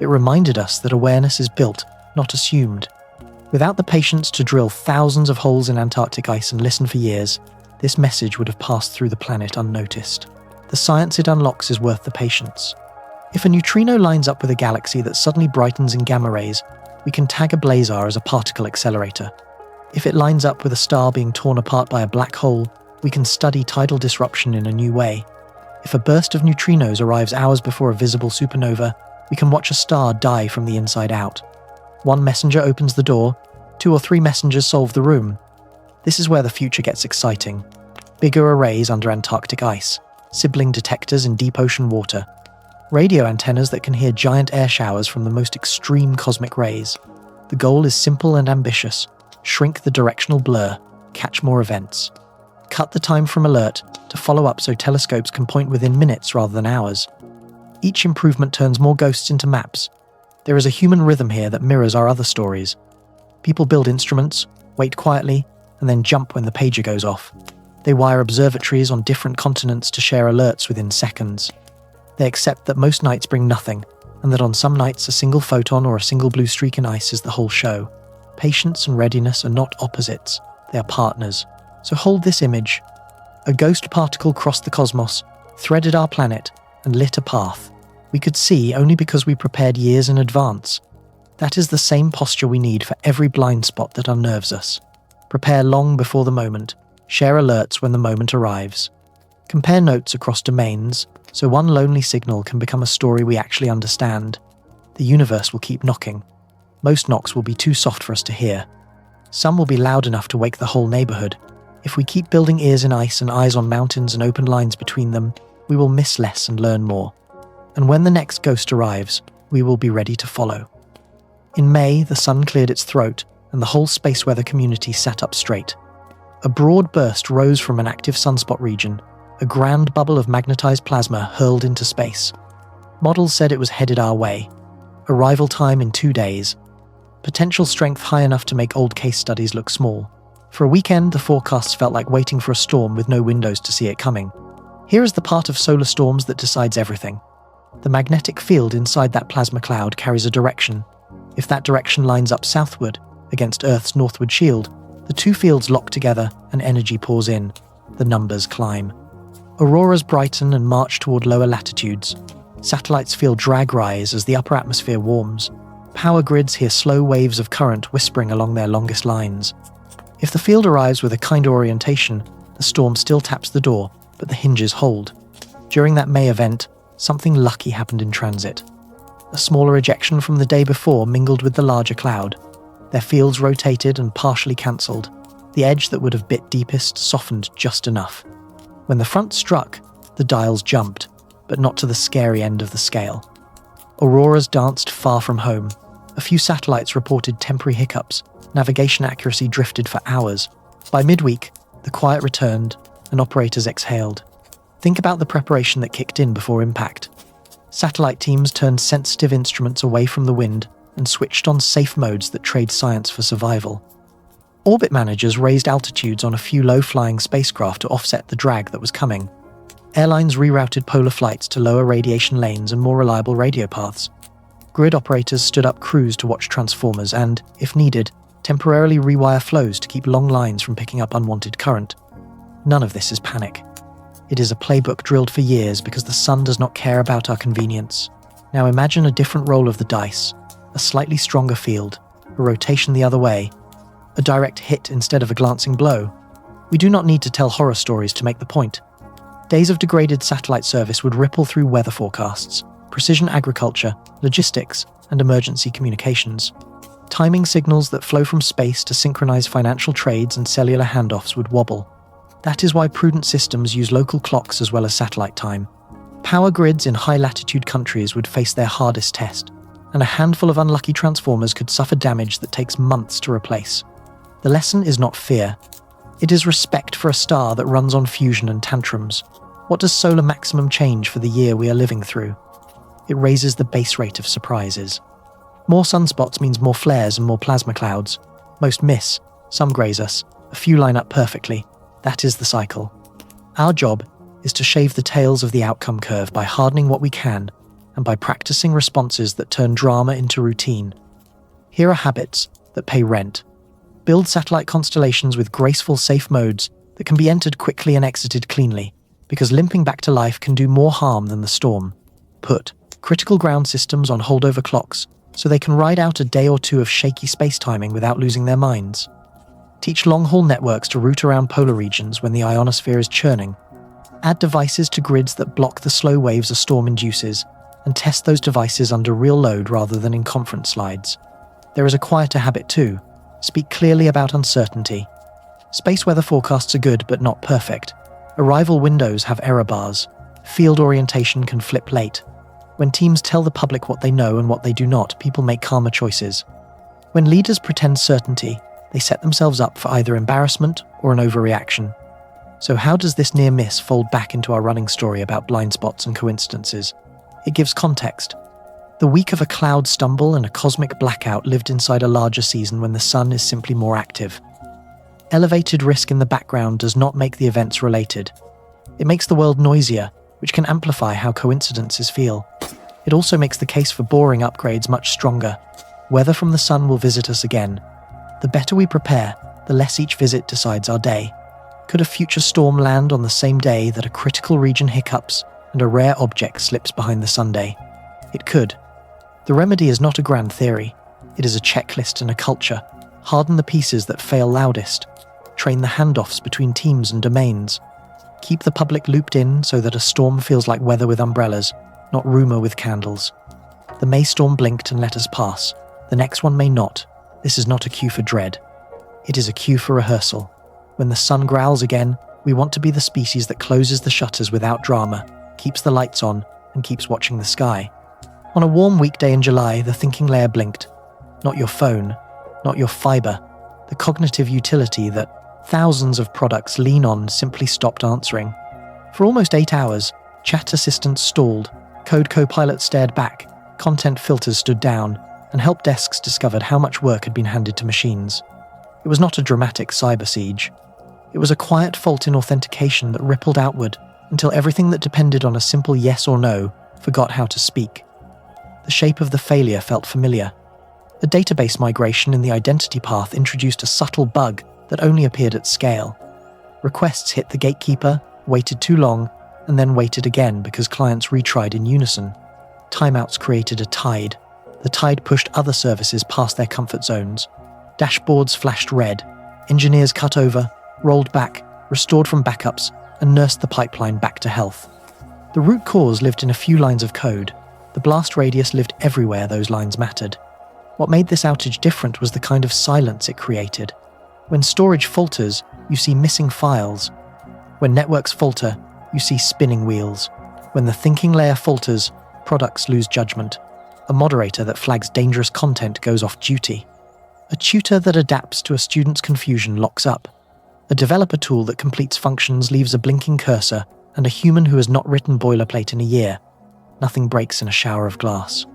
It reminded us that awareness is built, not assumed. Without the patience to drill thousands of holes in Antarctic ice and listen for years, this message would have passed through the planet unnoticed. The science it unlocks is worth the patience. If a neutrino lines up with a galaxy that suddenly brightens in gamma rays, we can tag a blazar as a particle accelerator. If it lines up with a star being torn apart by a black hole, we can study tidal disruption in a new way. If a burst of neutrinos arrives hours before a visible supernova, we can watch a star die from the inside out. One messenger opens the door, 2 or 3 messengers solve the room. This is where the future gets exciting. Bigger arrays under Antarctic ice, sibling detectors in deep ocean water, radio antennas that can hear giant air showers from the most extreme cosmic rays. The goal is simple and ambitious. Shrink the directional blur, catch more events. Cut the time from alert to follow up so telescopes can point within minutes rather than hours. Each improvement turns more ghosts into maps. There is a human rhythm here that mirrors our other stories. People build instruments, wait quietly, and then jump when the pager goes off. They wire observatories on different continents to share alerts within seconds. They accept that most nights bring nothing, and that on some nights a single photon or a single blue streak in ice is the whole show. Patience and readiness are not opposites, they are partners. So hold this image. A ghost particle crossed the cosmos, threaded our planet, and lit a path we could see only because we prepared years in advance. That is the same posture we need for every blind spot that unnerves us. Prepare long before the moment, share alerts when the moment arrives. Compare notes across domains, so one lonely signal can become a story we actually understand. The universe will keep knocking. Most knocks will be too soft for us to hear. Some will be loud enough to wake the whole neighborhood. If we keep building ears in ice and eyes on mountains and open lines between them, we will miss less and learn more. And when the next ghost arrives, we will be ready to follow. In May, the sun cleared its throat, and the whole space weather community sat up straight. A broad burst rose from an active sunspot region, a grand bubble of magnetized plasma hurled into space. Models said it was headed our way. Arrival time in 2 days. Potential strength high enough to make old case studies look small. For a weekend, the forecasts felt like waiting for a storm with no windows to see it coming. Here is the part of solar storms that decides everything. The magnetic field inside that plasma cloud carries a direction. If that direction lines up southward, against Earth's northward shield, the two fields lock together and energy pours in. The numbers climb. Auroras brighten and march toward lower latitudes. Satellites feel drag rise as the upper atmosphere warms. Power grids hear slow waves of current whispering along their longest lines. If the field arrives with a kinder orientation, the storm still taps the door, but the hinges hold. During that May event, something lucky happened in transit. A smaller ejection from the day before mingled with the larger cloud. Their fields rotated and partially cancelled. The edge that would have bit deepest softened just enough. When the front struck, the dials jumped, but not to the scary end of the scale. Auroras danced far from home. A few satellites reported temporary hiccups. Navigation accuracy drifted for hours. By midweek, the quiet returned, and operators exhaled. Think about the preparation that kicked in before impact. Satellite teams turned sensitive instruments away from the wind and switched on safe modes that trade science for survival. Orbit managers raised altitudes on a few low-flying spacecraft to offset the drag that was coming. Airlines rerouted polar flights to lower radiation lanes and more reliable radio paths. Grid operators stood up crews to watch transformers and, if needed, temporarily rewire flows to keep long lines from picking up unwanted current. None of this is panic. It is a playbook drilled for years because the sun does not care about our convenience. Now imagine a different roll of the dice, a slightly stronger field, a rotation the other way, a direct hit instead of a glancing blow. We do not need to tell horror stories to make the point. Days of degraded satellite service would ripple through weather forecasts, precision agriculture, logistics, and emergency communications. Timing signals that flow from space to synchronize financial trades and cellular handoffs would wobble. That is why prudent systems use local clocks as well as satellite time. Power grids in high-latitude countries would face their hardest test, and a handful of unlucky transformers could suffer damage that takes months to replace. The lesson is not fear. It is respect for a star that runs on fusion and tantrums. What does solar maximum change for the year we are living through? It raises the base rate of surprises. More sunspots means more flares and more plasma clouds. Most miss, some graze us, a few line up perfectly. That is the cycle. Our job is to shave the tails of the outcome curve by hardening what we can and by practicing responses that turn drama into routine. Here are habits that pay rent. Build satellite constellations with graceful, safe modes that can be entered quickly and exited cleanly, because limping back to life can do more harm than the storm. Put critical ground systems on holdover clocks so they can ride out a day or two of shaky space timing without losing their minds. Teach long-haul networks to route around polar regions when the ionosphere is churning. Add devices to grids that block the slow waves a storm induces, and test those devices under real load rather than in conference slides. There is a quieter habit too. Speak clearly about uncertainty. Space weather forecasts are good but not perfect. Arrival windows have error bars. Field orientation can flip late. When teams tell the public what they know and what they do not, people make calmer choices. When leaders pretend certainty, they set themselves up for either embarrassment or an overreaction. So how does this near miss fold back into our running story about blind spots and coincidences? It gives context. The week of a cloud stumble and a cosmic blackout lived inside a larger season when the sun is simply more active. Elevated risk in the background does not make the events related. It makes the world noisier, which can amplify how coincidences feel. It also makes the case for boring upgrades much stronger. Weather from the sun will visit us again. The better we prepare, the less each visit decides our day. Could a future storm land on the same day that a critical region hiccups and a rare object slips behind the sundae? It could. The remedy is not a grand theory. It is a checklist and a culture. Harden the pieces that fail loudest. Train the handoffs between teams and domains. Keep the public looped in so that a storm feels like weather with umbrellas, not rumour with candles. The May storm blinked and let us pass. The next one may not. This is not a cue for dread. It is a cue for rehearsal. When the sun growls again, we want to be the species that closes the shutters without drama, keeps the lights on, and keeps watching the sky. On a warm weekday in July, the thinking layer blinked. Not your phone, not your fibre. The cognitive utility that thousands of products lean on simply stopped answering. For almost 8 hours, chat assistants stalled, code co-pilots stared back, content filters stood down, and help desks discovered how much work had been handed to machines. It was not a dramatic cyber siege. It was a quiet fault in authentication that rippled outward until everything that depended on a simple yes or no forgot how to speak. The shape of the failure felt familiar. A database migration in the identity path introduced a subtle bug that only appeared at scale. Requests hit the gatekeeper, waited too long, and then waited again because clients retried in unison. Timeouts created a tide. The tide pushed other services past their comfort zones. Dashboards flashed red. Engineers cut over, rolled back, restored from backups, and nursed the pipeline back to health. The root cause lived in a few lines of code. The blast radius lived everywhere those lines mattered. What made this outage different was the kind of silence it created. When storage falters, you see missing files. When networks falter, you see spinning wheels. When the thinking layer falters, products lose judgment. A moderator that flags dangerous content goes off duty. A tutor that adapts to a student's confusion locks up. A developer tool that completes functions leaves a blinking cursor, and a human who has not written boilerplate in a year. Nothing breaks in a shower of glass.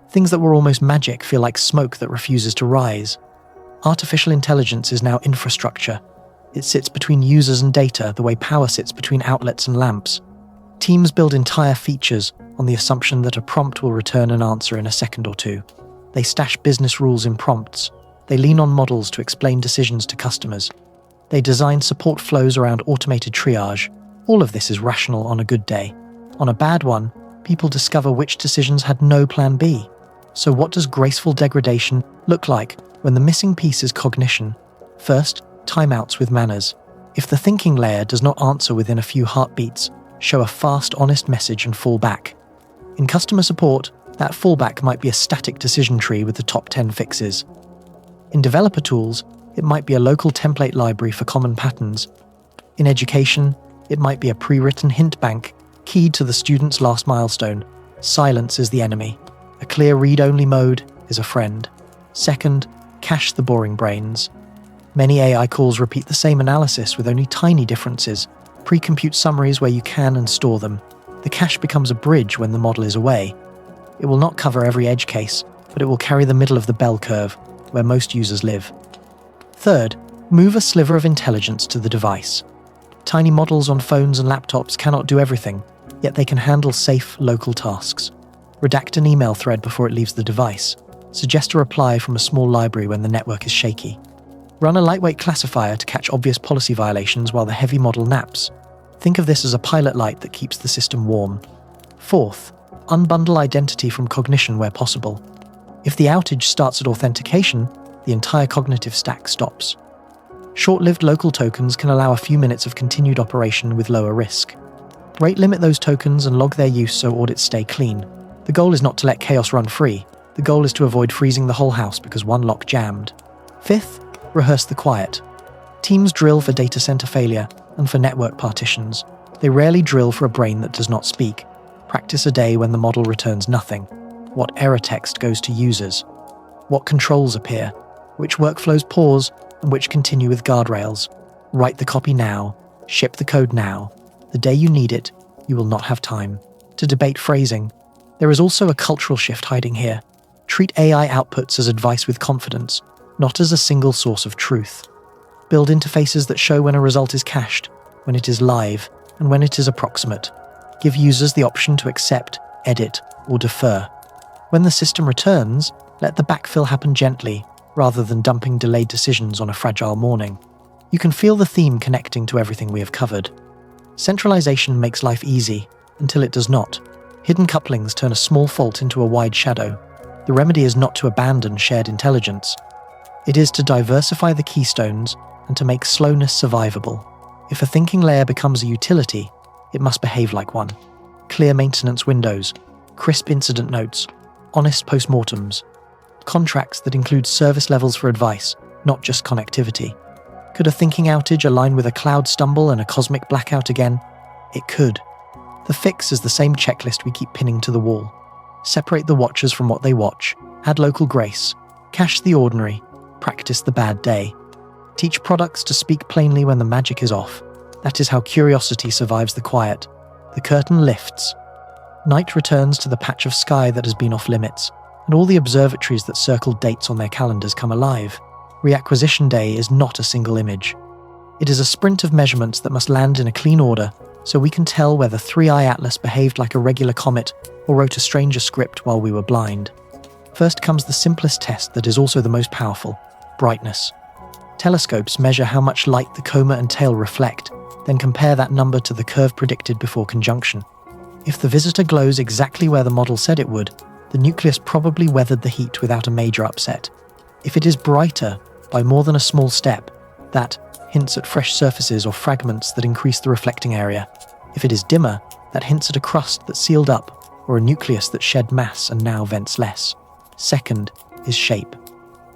Things that were almost magic feel like smoke that refuses to rise. Artificial intelligence is now infrastructure. It sits between users and data the way power sits between outlets and lamps. Teams build entire features on the assumption that a prompt will return an answer in a second or two. They stash business rules in prompts. They lean on models to explain decisions to customers. They design support flows around automated triage. All of this is rational on a good day. On a bad one, people discover which decisions had no plan B. So what does graceful degradation look like when the missing piece is cognition? First, timeouts with manners. If the thinking layer does not answer within a few heartbeats, show a fast, honest message and fall back. In customer support, that fallback might be a static decision tree with the top 10 fixes. In developer tools, it might be a local template library for common patterns. In education, it might be a pre-written hint bank keyed to the student's last milestone. Silence is the enemy. A clear read-only mode is a friend. Second, cache the boring brains. Many AI calls repeat the same analysis with only tiny differences. Pre-compute summaries where you can and store them. The cache becomes a bridge when the model is away. It will not cover every edge case, but it will carry the middle of the bell curve, where most users live. Third, move a sliver of intelligence to the device. Tiny models on phones and laptops cannot do everything, yet they can handle safe, local tasks. Redact an email thread before it leaves the device. Suggest a reply from a small library when the network is shaky. Run a lightweight classifier to catch obvious policy violations while the heavy model naps. Think of this as a pilot light that keeps the system warm. Fourth, unbundle identity from cognition where possible. If the outage starts at authentication, the entire cognitive stack stops. Short-lived local tokens can allow a few minutes of continued operation with lower risk. Rate limit those tokens and log their use so audits stay clean. The goal is not to let chaos run free. The goal is to avoid freezing the whole house because one lock jammed. Fifth, rehearse the quiet. Teams drill for data center failure and for network partitions. They rarely drill for a brain that does not speak. Practice a day when the model returns nothing. What error text goes to users? What controls appear? Which workflows pause and which continue with guardrails? Write the copy now. Ship the code now. The day you need it, you will not have time to debate phrasing. There is also a cultural shift hiding here. Treat AI outputs as advice with confidence, not as a single source of truth. Build interfaces that show when a result is cached, when it is live, and when it is approximate. Give users the option to accept, edit, or defer. When the system returns, let the backfill happen gently, rather than dumping delayed decisions on a fragile morning. You can feel the theme connecting to everything we have covered. Centralization makes life easy, until it does not. Hidden couplings turn a small fault into a wide shadow. The remedy is not to abandon shared intelligence. It is to diversify the keystones and to make slowness survivable. If a thinking layer becomes a utility, it must behave like one. Clear maintenance windows, crisp incident notes, honest postmortems, contracts that include service levels for advice, not just connectivity. Could a thinking outage align with a cloud stumble and a cosmic blackout again? It could. The fix is the same checklist we keep pinning to the wall. Separate the watchers from what they watch, add local grace, cache the ordinary, practice the bad day. Teach products to speak plainly when the magic is off. That is how curiosity survives the quiet. The curtain lifts. Night returns to the patch of sky that has been off limits, and all the observatories that circled dates on their calendars come alive. Reacquisition day is not a single image. It is a sprint of measurements that must land in a clean order, so we can tell whether 3i Atlas behaved like a regular comet or wrote a stranger script while we were blind. First comes the simplest test that is also the most powerful: brightness. Telescopes measure how much light the coma and tail reflect, then compare that number to the curve predicted before conjunction. If the visitor glows exactly where the model said it would, the nucleus probably weathered the heat without a major upset. If it is brighter by more than a small step, that hints at fresh surfaces or fragments that increase the reflecting area. If it is dimmer, that hints at a crust that sealed up or a nucleus that shed mass and now vents less. Second is shape.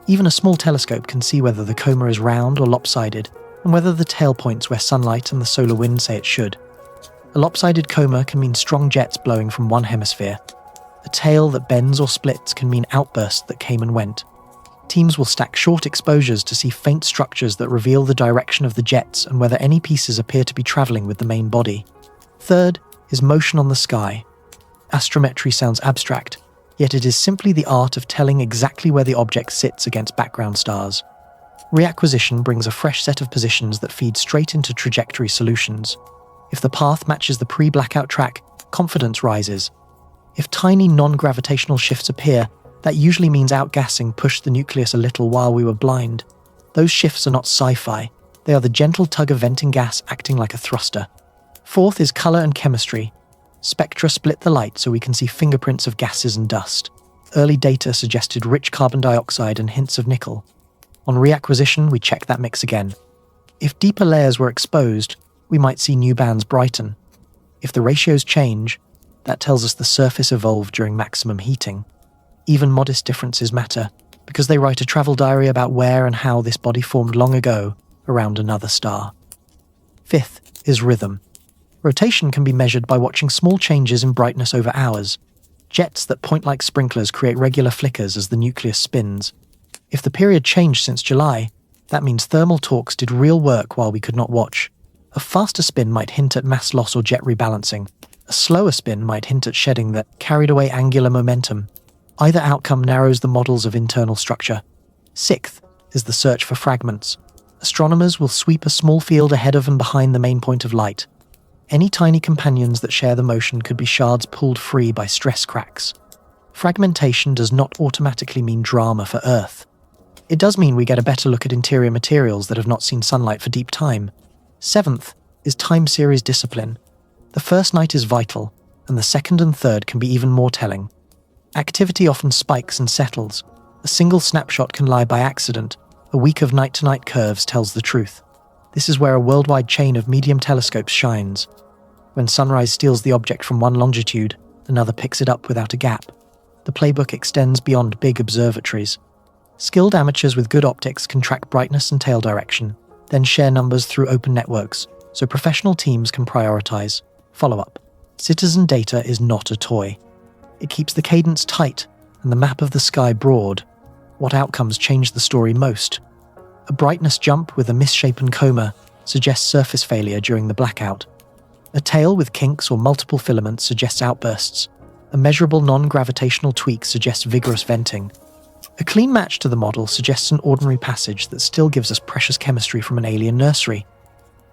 Even a small telescope can see whether the coma is round or lopsided, and whether the tail points where sunlight and the solar wind say it should. A lopsided coma can mean strong jets blowing from one hemisphere. A tail that bends or splits can mean outbursts that came and went. Teams will stack short exposures to see faint structures that reveal the direction of the jets and whether any pieces appear to be travelling with the main body. Third is motion on the sky. Astrometry sounds abstract, yet it is simply the art of telling exactly where the object sits against background stars. Reacquisition brings a fresh set of positions that feed straight into trajectory solutions. If the path matches the pre-blackout track, confidence rises. If tiny non-gravitational shifts appear, that usually means outgassing pushed the nucleus a little while we were blind. Those shifts are not sci-fi. They are the gentle tug of venting gas acting like a thruster. Fourth is color and chemistry. Spectra split the light so we can see fingerprints of gases and dust. Early data suggested rich carbon dioxide and hints of nickel. On reacquisition, we check that mix again. If deeper layers were exposed, we might see new bands brighten. If the ratios change, that tells us the surface evolved during maximum heating. Even modest differences matter, because they write a travel diary about where and how this body formed long ago around another star. Fifth is rhythm. Rotation can be measured by watching small changes in brightness over hours. Jets that point like sprinklers create regular flickers as the nucleus spins. If the period changed since July, that means thermal torques did real work while we could not watch. A faster spin might hint at mass loss or jet rebalancing. A slower spin might hint at shedding that carried away angular momentum. Either outcome narrows the models of internal structure. Sixth is the search for fragments. Astronomers will sweep a small field ahead of and behind the main point of light. Any tiny companions that share the motion could be shards pulled free by stress cracks. Fragmentation does not automatically mean drama for Earth. It does mean we get a better look at interior materials that have not seen sunlight for deep time. Seventh is time series discipline. The first night is vital, and the second and third can be even more telling. Activity often spikes and settles. A single snapshot can lie by accident. A week of night-to-night curves tells the truth. This is where a worldwide chain of medium telescopes shines. When sunrise steals the object from one longitude, another picks it up without a gap. The playbook extends beyond big observatories. Skilled amateurs with good optics can track brightness and tail direction. then share numbers through open networks so professional teams can prioritize. Follow-up. Citizen data is not a toy. It keeps the cadence tight and the map of the sky broad. What outcomes change the story most? A brightness jump with a misshapen coma suggests surface failure during the blackout. A tail with kinks or multiple filaments suggests outbursts. A measurable non-gravitational tweak suggests vigorous venting. A clean match to the model suggests an ordinary passage that still gives us precious chemistry from an alien nursery.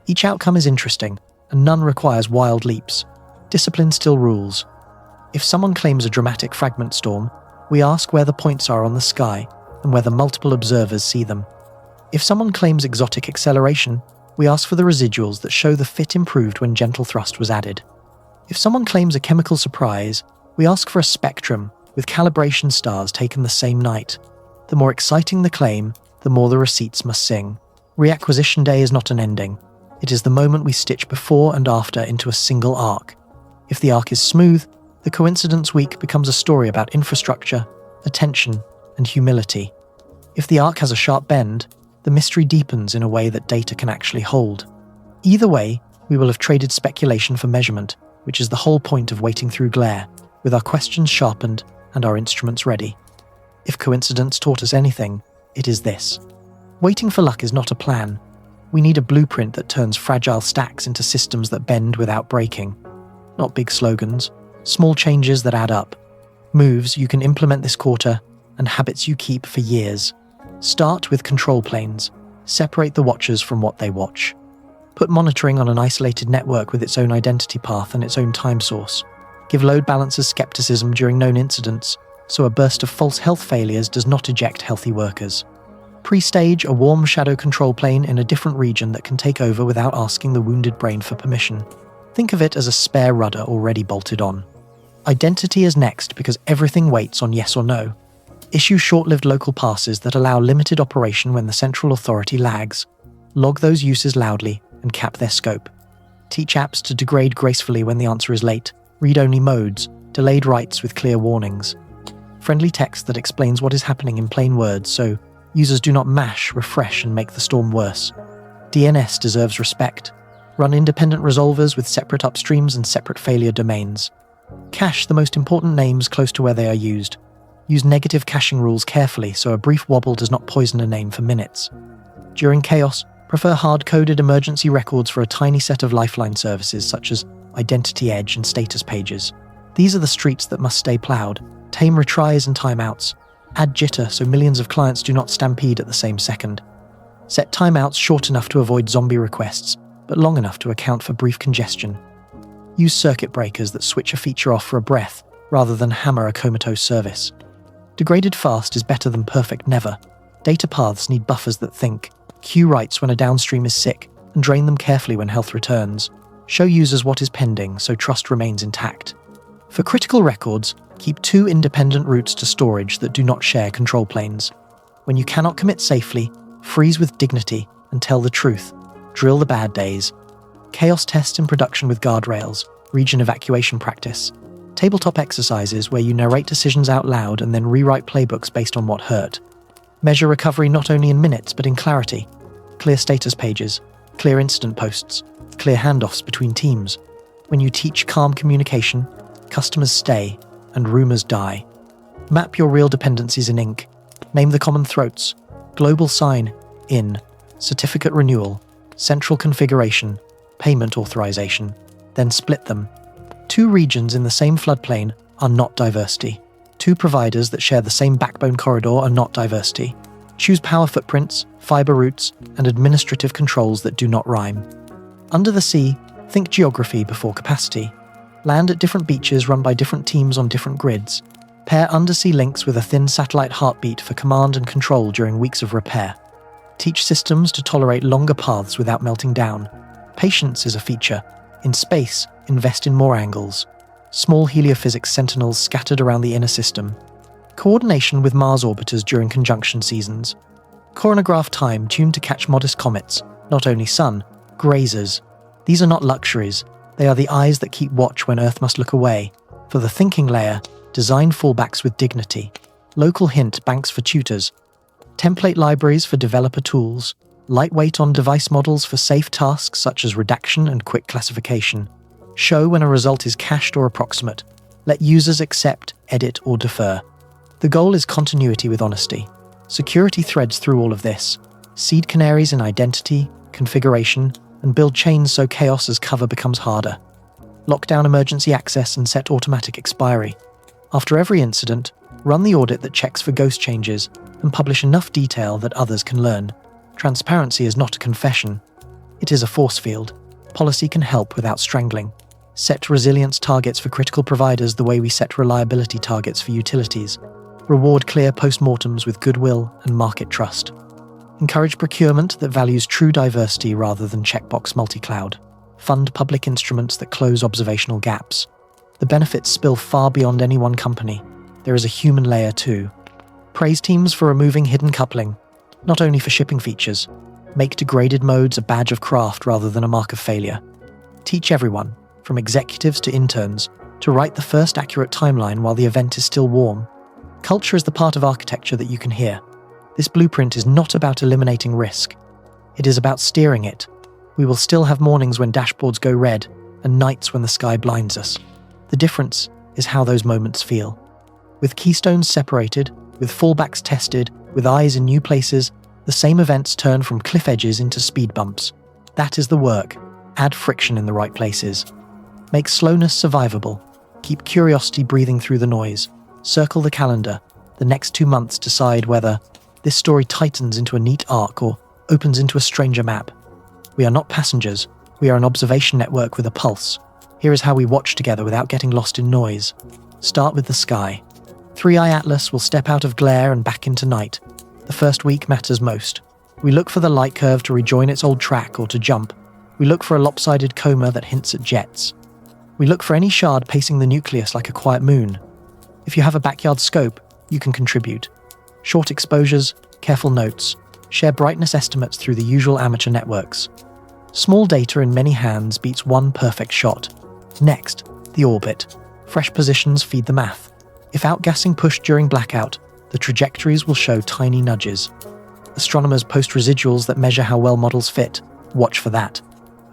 Each outcome is interesting, and none requires wild leaps. Discipline still rules. If someone claims a dramatic fragment storm, we ask where the points are on the sky and whether multiple observers see them. If someone claims exotic acceleration, we ask for the residuals that show the fit improved when gentle thrust was added. If someone claims a chemical surprise, we ask for a spectrum with calibration stars taken the same night. The more exciting the claim, the more the receipts must sing. Reacquisition day is not an ending. It is the moment we stitch before and after into a single arc. If the arc is smooth, the coincidence week becomes a story about infrastructure, attention, and humility. If the arc has a sharp bend, the mystery deepens in a way that data can actually hold. Either way, we will have traded speculation for measurement, which is the whole point of waiting through glare, with our questions sharpened and our instruments ready. If coincidence taught us anything, it is this. Waiting for luck is not a plan. We need a blueprint that turns fragile stacks into systems that bend without breaking. Not big slogans, small changes that add up. Moves you can implement this quarter, and habits you keep for years. Start with control planes. Separate the watchers from what they watch. Put monitoring on an isolated network with its own identity path and its own time source. Give load balancers skepticism during known incidents, so a burst of false health failures does not eject healthy workers. Pre-stage a warm shadow control plane in a different region that can take over without asking the wounded brain for permission. Think of it as a spare rudder already bolted on. Identity is next because everything waits on yes or no. Issue short-lived local passes that allow limited operation when the central authority lags. Log those uses loudly and cap their scope. Teach apps to degrade gracefully when the answer is late. Read-only modes, delayed writes with clear warnings. Friendly text that explains what is happening in plain words so users do not mash, refresh, and make the storm worse. DNS deserves respect. Run independent resolvers with separate upstreams and separate failure domains. Cache the most important names close to where they are used. Use negative caching rules carefully so a brief wobble does not poison a name for minutes. During chaos, prefer hard-coded emergency records for a tiny set of lifeline services such as Identity Edge and status pages. These are the streets that must stay plowed. Tame retries and timeouts. Add jitter so millions of clients do not stampede at the same second. Set timeouts short enough to avoid zombie requests, but long enough to account for brief congestion. Use circuit breakers that switch a feature off for a breath, rather than hammer a comatose service. Degraded fast is better than perfect never. Data paths need buffers that think. Queue writes when a downstream is sick, and drain them carefully when health returns. Show users what is pending so trust remains intact. For critical records, keep 2 independent routes to storage that do not share control planes. When you cannot commit safely, freeze with dignity and tell the truth. Drill the bad days. Chaos test in production with guardrails, region evacuation practice. Tabletop exercises where you narrate decisions out loud and then rewrite playbooks based on what hurt. Measure recovery not only in minutes but in clarity. Clear status pages, clear incident posts, clear handoffs between teams. When you teach calm communication, customers stay and rumors die. Map your real dependencies in ink. Name the common throats. Global sign, in. Certificate renewal. Central configuration. Payment authorization. Then split them. 2 regions in the same floodplain are not diversity. 2 providers that share the same backbone corridor are not diversity. Choose power footprints, fiber routes, and administrative controls that do not rhyme. Under the sea, think geography before capacity. Land at different beaches run by different teams on different grids. Pair undersea links with a thin satellite heartbeat for command and control during weeks of repair. Teach systems to tolerate longer paths without melting down. Patience is a feature. In space, invest in more angles. Small heliophysics sentinels scattered around the inner system. Coordination with Mars orbiters during conjunction seasons. Coronagraph time tuned to catch modest comets, not only sun, grazers. These are not luxuries. They are the eyes that keep watch when Earth must look away. For the thinking layer, design fallbacks with dignity. Local hint banks for tutors. Template libraries for developer tools. Lightweight on-device models for safe tasks such as redaction and quick classification. Show when a result is cached or approximate. Let users accept, edit, or defer. The goal is continuity with honesty. Security threads through all of this. Seed canaries in identity, configuration, and build chains so chaos as cover becomes harder. Lock down emergency access and set automatic expiry. After every incident, run the audit that checks for ghost changes and publish enough detail that others can learn. Transparency is not a confession. It is a force field. Policy can help without strangling. Set resilience targets for critical providers the way we set reliability targets for utilities. Reward clear postmortems with goodwill and market trust. Encourage procurement that values true diversity rather than checkbox multi-cloud. Fund public instruments that close observational gaps. The benefits spill far beyond any one company. There is a human layer too. Praise teams for removing hidden coupling, not only for shipping features. Make degraded modes a badge of craft rather than a mark of failure. Teach everyone, from executives to interns, to write the first accurate timeline while the event is still warm. Culture is the part of architecture that you can hear. This blueprint is not about eliminating risk. It is about steering it. We will still have mornings when dashboards go red and nights when the sky blinds us. The difference is how those moments feel. With keystones separated, with fallbacks tested, with eyes in new places, the same events turn from cliff edges into speed bumps. That is the work. Add friction in the right places. Make slowness survivable. Keep curiosity breathing through the noise. Circle the calendar. The next 2 months decide whether this story tightens into a neat arc or opens into a stranger map. We are not passengers. We are an observation network with a pulse. Here is how we watch together without getting lost in noise. Start with the sky. 3i Atlas will step out of glare and back into night. The first week matters most. We look for the light curve to rejoin its old track or to jump. We look for a lopsided coma that hints at jets. We look for any shard pacing the nucleus like a quiet moon. If you have a backyard scope, you can contribute. Short exposures, careful notes. Share brightness estimates through the usual amateur networks. Small data in many hands beats one perfect shot. Next, the orbit. Fresh positions feed the math. If outgassing pushed during blackout, the trajectories will show tiny nudges. Astronomers post residuals that measure how well models fit. Watch for that.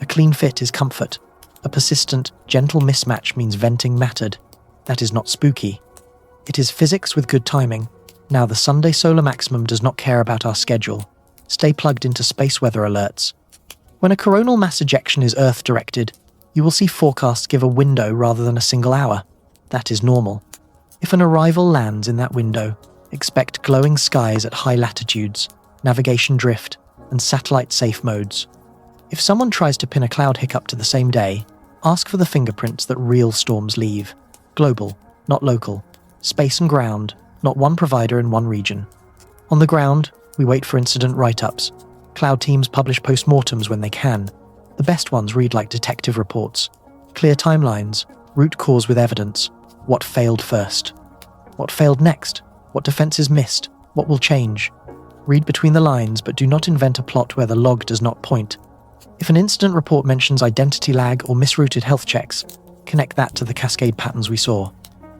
A clean fit is comfort. A persistent, gentle mismatch means venting mattered. That is not spooky. It is physics with good timing. Now the Sunday solar maximum does not care about our schedule. Stay plugged into space weather alerts. When a coronal mass ejection is Earth-directed, you will see forecasts give a window rather than a single hour. That is normal. If an arrival lands in that window, expect glowing skies at high latitudes, navigation drift, and satellite-safe modes. If someone tries to pin a cloud hiccup to the same day, ask for the fingerprints that real storms leave. Global, not local. Space and ground, not one provider in one region. On the ground, we wait for incident write-ups. Cloud teams publish postmortems when they can. The best ones read like detective reports. Clear timelines, root cause with evidence. What failed first? What failed next? What defenses missed? What will change? Read between the lines, but do not invent a plot where the log does not point. If an incident report mentions identity lag or misrouted health checks, connect that to the cascade patterns we saw.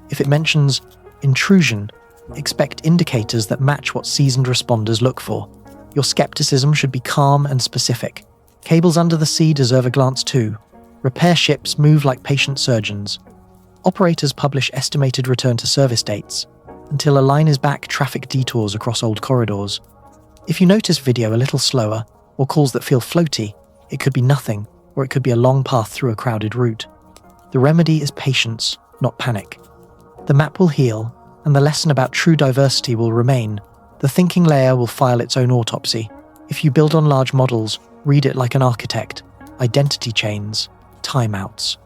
If it mentions intrusion, expect indicators that match what seasoned responders look for. Your skepticism should be calm and specific. Cables under the sea deserve a glance too. Repair ships move like patient surgeons. Operators publish estimated return to service dates. Until a line is back, traffic detours across old corridors. If you notice video a little slower, or calls that feel floaty, it could be nothing, or it could be a long path through a crowded route. The remedy is patience, not panic. The map will heal, and the lesson about true diversity will remain. The thinking layer will file its own autopsy. If you build on large models, read it like an architect. Identity chains, timeouts.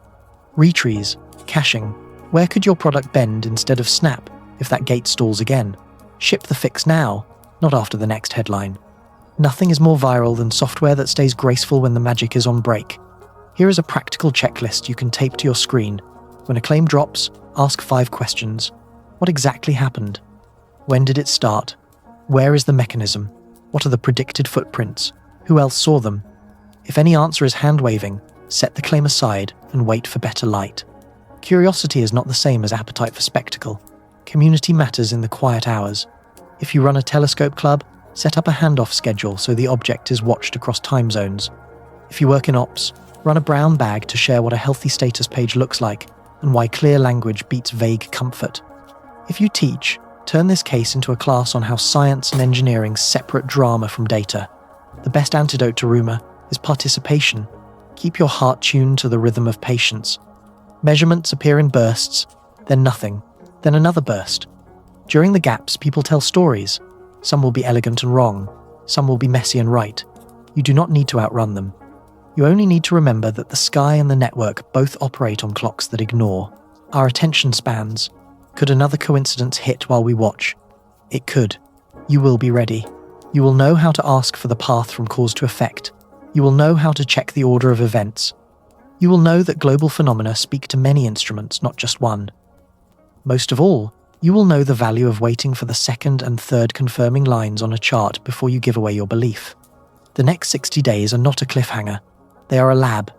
Retrees, caching. Where could your product bend instead of snap if that gate stalls again? Ship the fix now, not after the next headline. Nothing is more viral than software that stays graceful when the magic is on break. Here is a practical checklist you can tape to your screen. When a claim drops, ask 5 questions. What exactly happened? When did it start? Where is the mechanism? What are the predicted footprints? Who else saw them? If any answer is hand-waving, set the claim aside and wait for better light. Curiosity is not the same as appetite for spectacle. Community matters in the quiet hours. If you run a telescope club, Set up a handoff schedule so the object is watched across time zones. If you work in ops, run a brown bag to share what a healthy status page looks like and why clear language beats vague comfort. If you teach, turn this case into a class on how science and engineering separate drama from data. The best antidote to rumor is participation. Keep your heart tuned to the rhythm of patience. Measurements appear in bursts, then nothing, then another burst. During the gaps, people tell stories. Some will be elegant and wrong. Some will be messy and right. You do not need to outrun them. You only need to remember that the sky and the network both operate on clocks that ignore our attention spans. Could another coincidence hit while we watch? It could. You will be ready. You will know how to ask for the path from cause to effect. You will know how to check the order of events. You will know that global phenomena speak to many instruments, not just one. Most of all, you will know the value of waiting for the second and third confirming lines on a chart before you give away your belief. The next 60 days are not a cliffhanger. They are a lab.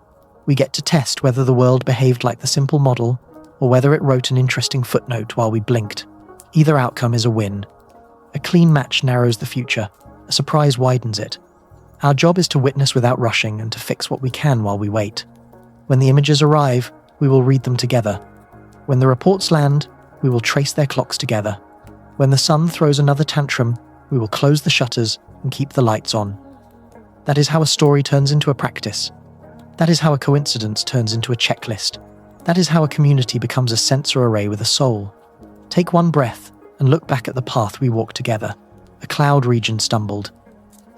We get to test whether the world behaved like the simple model or whether it wrote an interesting footnote while we blinked. Either outcome is a win. A clean match narrows the future. A surprise widens it. Our job is to witness without rushing and to fix what we can while we wait. When the images arrive, we will read them together. When the reports land, we will trace their clocks together. When the sun throws another tantrum, we will close the shutters and keep the lights on. That is how a story turns into a practice. That is how a coincidence turns into a checklist. That is how a community becomes a sensor array with a soul. Take one breath and look back at the path we walked together. A cloud region stumbled.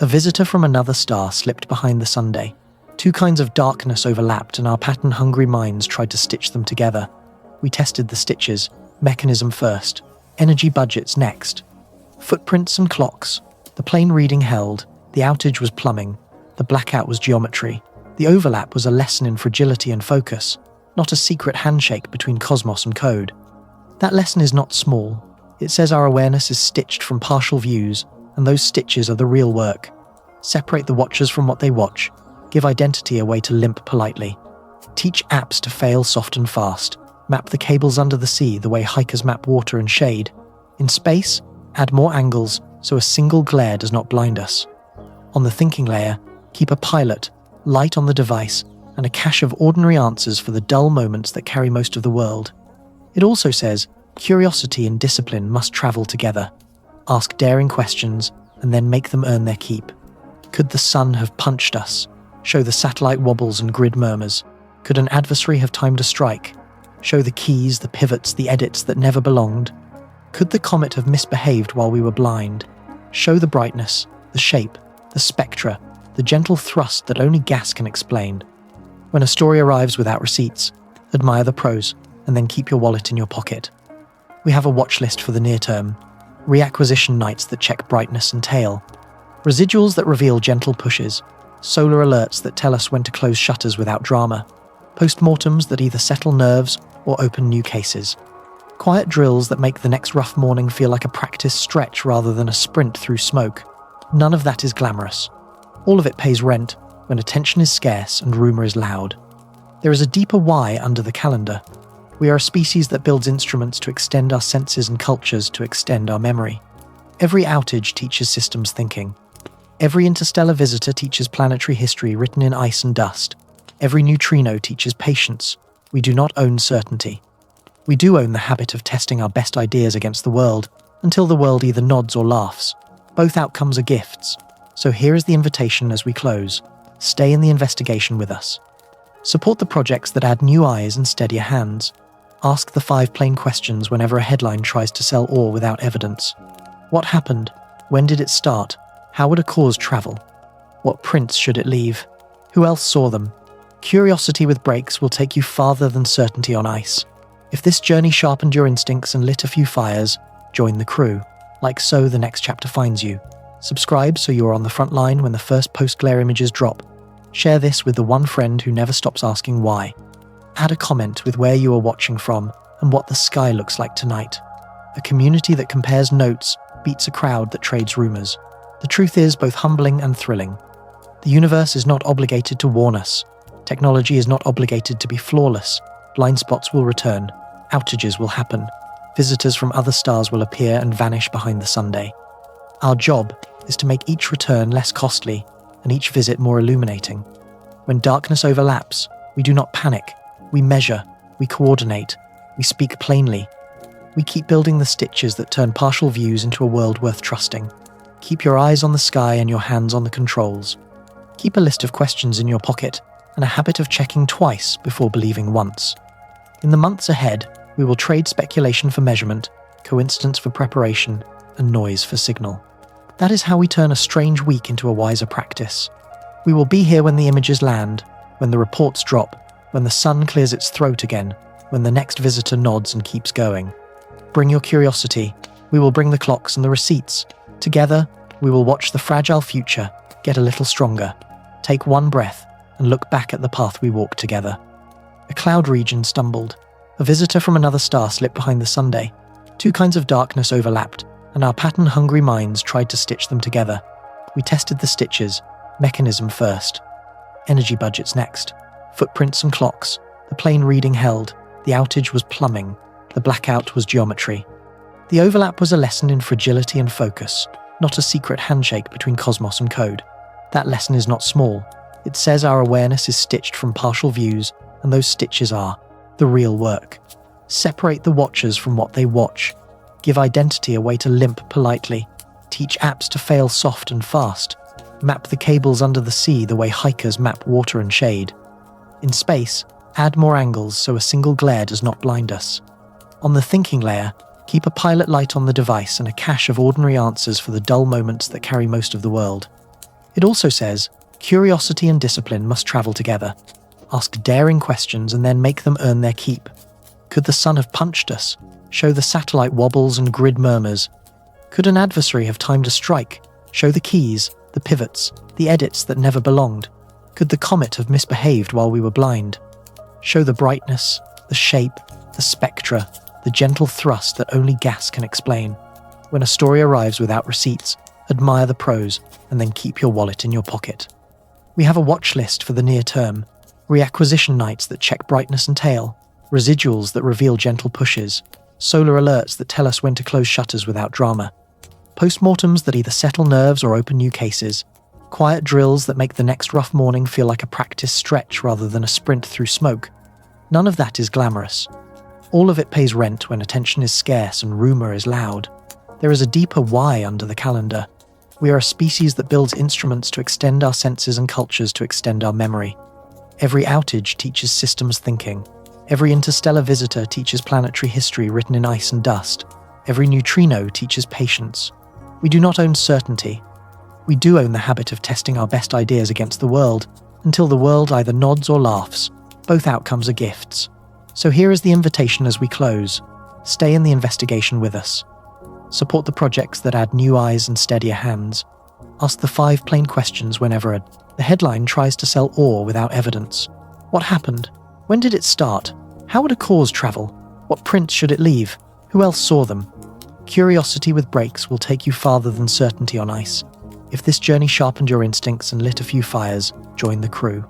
A visitor from another star slipped behind the Sunday. Two kinds of darkness overlapped and our pattern-hungry minds tried to stitch them together. We tested the stitches, mechanism first, energy budgets next. Footprints and clocks. The plane reading held, the outage was plumbing, the blackout was geometry. The overlap was a lesson in fragility and focus, not a secret handshake between cosmos and code. That lesson is not small. It says our awareness is stitched from partial views, and those stitches are the real work. Separate the watchers from what they watch. Give identity a way to limp politely. Teach apps to fail soft and fast. Map the cables under the sea the way hikers map water and shade. In space, add more angles so a single glare does not blind us. On the thinking layer, keep a pilot, light on the device, and a cache of ordinary answers for the dull moments that carry most of the world. It also says, curiosity and discipline must travel together. Ask daring questions, and then make them earn their keep. Could the sun have punched us? Show the satellite wobbles and grid murmurs. Could an adversary have timed a strike? Show the keys, the pivots, the edits that never belonged. Could the comet have misbehaved while we were blind? Show the brightness, the shape, the spectra, the gentle thrust that only gas can explain. When a story arrives without receipts, admire the pros, and then keep your wallet in your pocket. We have a watch list for the near term. Reacquisition nights that check brightness and tail. Residuals that reveal gentle pushes. Solar alerts that tell us when to close shutters without drama. Postmortems that either settle nerves or open new cases. Quiet drills that make the next rough morning feel like a practice stretch rather than a sprint through smoke. None of that is glamorous. All of it pays rent when attention is scarce and rumor is loud. There is a deeper why under the calendar. We are a species that builds instruments to extend our senses and cultures to extend our memory. Every outage teaches systems thinking. Every interstellar visitor teaches planetary history written in ice and dust. Every neutrino teaches patience. We do not own certainty. We do own the habit of testing our best ideas against the world, until the world either nods or laughs. Both outcomes are gifts. So here is the invitation as we close. Stay in the investigation with us. Support the projects that add new eyes and steadier hands. Ask the 5 plain questions whenever a headline tries to sell awe without evidence. What happened? When did it start? How would a cause travel? What prints should it leave? Who else saw them? Curiosity with brakes will take you farther than certainty on ice. If this journey sharpened your instincts and lit a few fires, join the crew. Like so, the next chapter finds you. Subscribe so you are on the front line when the first post-glare images drop. Share this with the one friend who never stops asking why. Add a comment with where you are watching from and what the sky looks like tonight. A community that compares notes beats a crowd that trades rumors. The truth is both humbling and thrilling. The universe is not obligated to warn us. Technology is not obligated to be flawless. Blind spots will return. Outages will happen. Visitors from other stars will appear and vanish behind the Sunday. Our job is to make each return less costly and each visit more illuminating. When darkness overlaps, we do not panic. We measure, we coordinate, we speak plainly. We keep building the stitches that turn partial views into a world worth trusting. Keep your eyes on the sky and your hands on the controls. Keep a list of questions in your pocket and a habit of checking twice before believing once. In the months ahead, we will trade speculation for measurement, coincidence for preparation, and noise for signal. That is how we turn a strange week into a wiser practice. We will be here when the images land, when the reports drop, when the sun clears its throat again, when the next visitor nods and keeps going. Bring your curiosity. We will bring the clocks and the receipts. Together, we will watch the fragile future get a little stronger. Take one breath and look back at the path we walked together. A cloud region stumbled. A visitor from another star slipped behind the Sunday. Two kinds of darkness overlapped, and our pattern-hungry minds tried to stitch them together. We tested the stitches, mechanism first. Energy budgets next. Footprints and clocks. The plain reading held. The outage was plumbing. The blackout was geometry. The overlap was a lesson in fragility and focus, not a secret handshake between cosmos and code. That lesson is not small. It says our awareness is stitched from partial views, and those stitches are the real work. Separate the watchers from what they watch. Give identity a way to limp politely. Teach apps to fail soft and fast. Map the cables under the sea the way hikers map water and shade. In space, add more angles so a single glare does not blind us. On the thinking layer, keep a pilot light on the device and a cache of ordinary answers for the dull moments that carry most of the world. It also says, curiosity and discipline must travel together. Ask daring questions and then make them earn their keep. Could the sun have punched us? Show the satellite wobbles and grid murmurs. Could an adversary have timed a strike? Show the keys, the pivots, the edits that never belonged. Could the comet have misbehaved while we were blind? Show the brightness, the shape, the spectra, the gentle thrust that only gas can explain. When a story arrives without receipts, admire the prose and then keep your wallet in your pocket. We have a watch list for the near term. Reacquisition nights that check brightness and tail. Residuals that reveal gentle pushes. Solar alerts that tell us when to close shutters without drama. Postmortems that either settle nerves or open new cases. Quiet drills that make the next rough morning feel like a practice stretch rather than a sprint through smoke. None of that is glamorous. All of it pays rent when attention is scarce and rumor is loud. There is a deeper why under the calendar. We are a species that builds instruments to extend our senses and cultures to extend our memory. Every outage teaches systems thinking. Every interstellar visitor teaches planetary history written in ice and dust. Every neutrino teaches patience. We do not own certainty. We do own the habit of testing our best ideas against the world, until the world either nods or laughs. Both outcomes are gifts. So here is the invitation as we close. Stay in the investigation with us. Support the projects that add new eyes and steadier hands. Ask the 5 plain questions whenever the headline tries to sell awe without evidence. What happened? When did it start? How would a cause travel? What prints should it leave? Who else saw them? Curiosity with brakes will take you farther than certainty on ice. If this journey sharpened your instincts and lit a few fires, join the crew.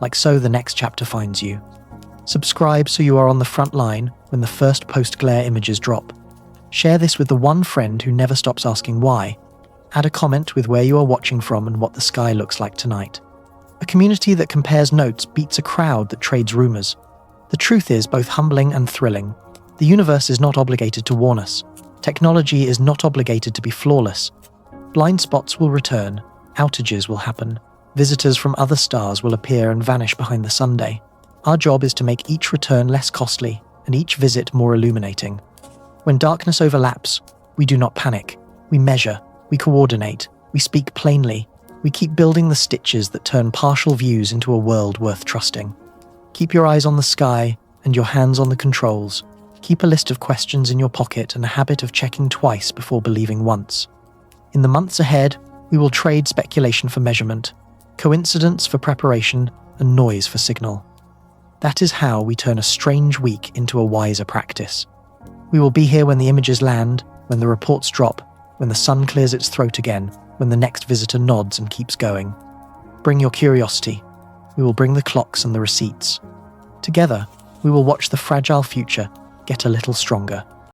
Like so, the next chapter finds you. Subscribe so you are on the front line when the first post-glare images drop. Share this with the one friend who never stops asking why. Add a comment with where you are watching from and what the sky looks like tonight. A community that compares notes beats a crowd that trades rumors. The truth is both humbling and thrilling. The universe is not obligated to warn us. Technology is not obligated to be flawless. Blind spots will return. Outages will happen. Visitors from other stars will appear and vanish behind the Sunday. Our job is to make each return less costly and each visit more illuminating. When darkness overlaps, we do not panic. We measure. We coordinate. We speak plainly. We keep building the stitches that turn partial views into a world worth trusting. Keep your eyes on the sky and your hands on the controls. Keep a list of questions in your pocket and a habit of checking twice before believing once. In the months ahead, we will trade speculation for measurement, coincidence for preparation, and noise for signal. That is how we turn a strange week into a wiser practice. We will be here when the images land, when the reports drop, when the sun clears its throat again, when the next visitor nods and keeps going. Bring your curiosity. We will bring the clocks and the receipts. Together, we will watch the fragile future get a little stronger.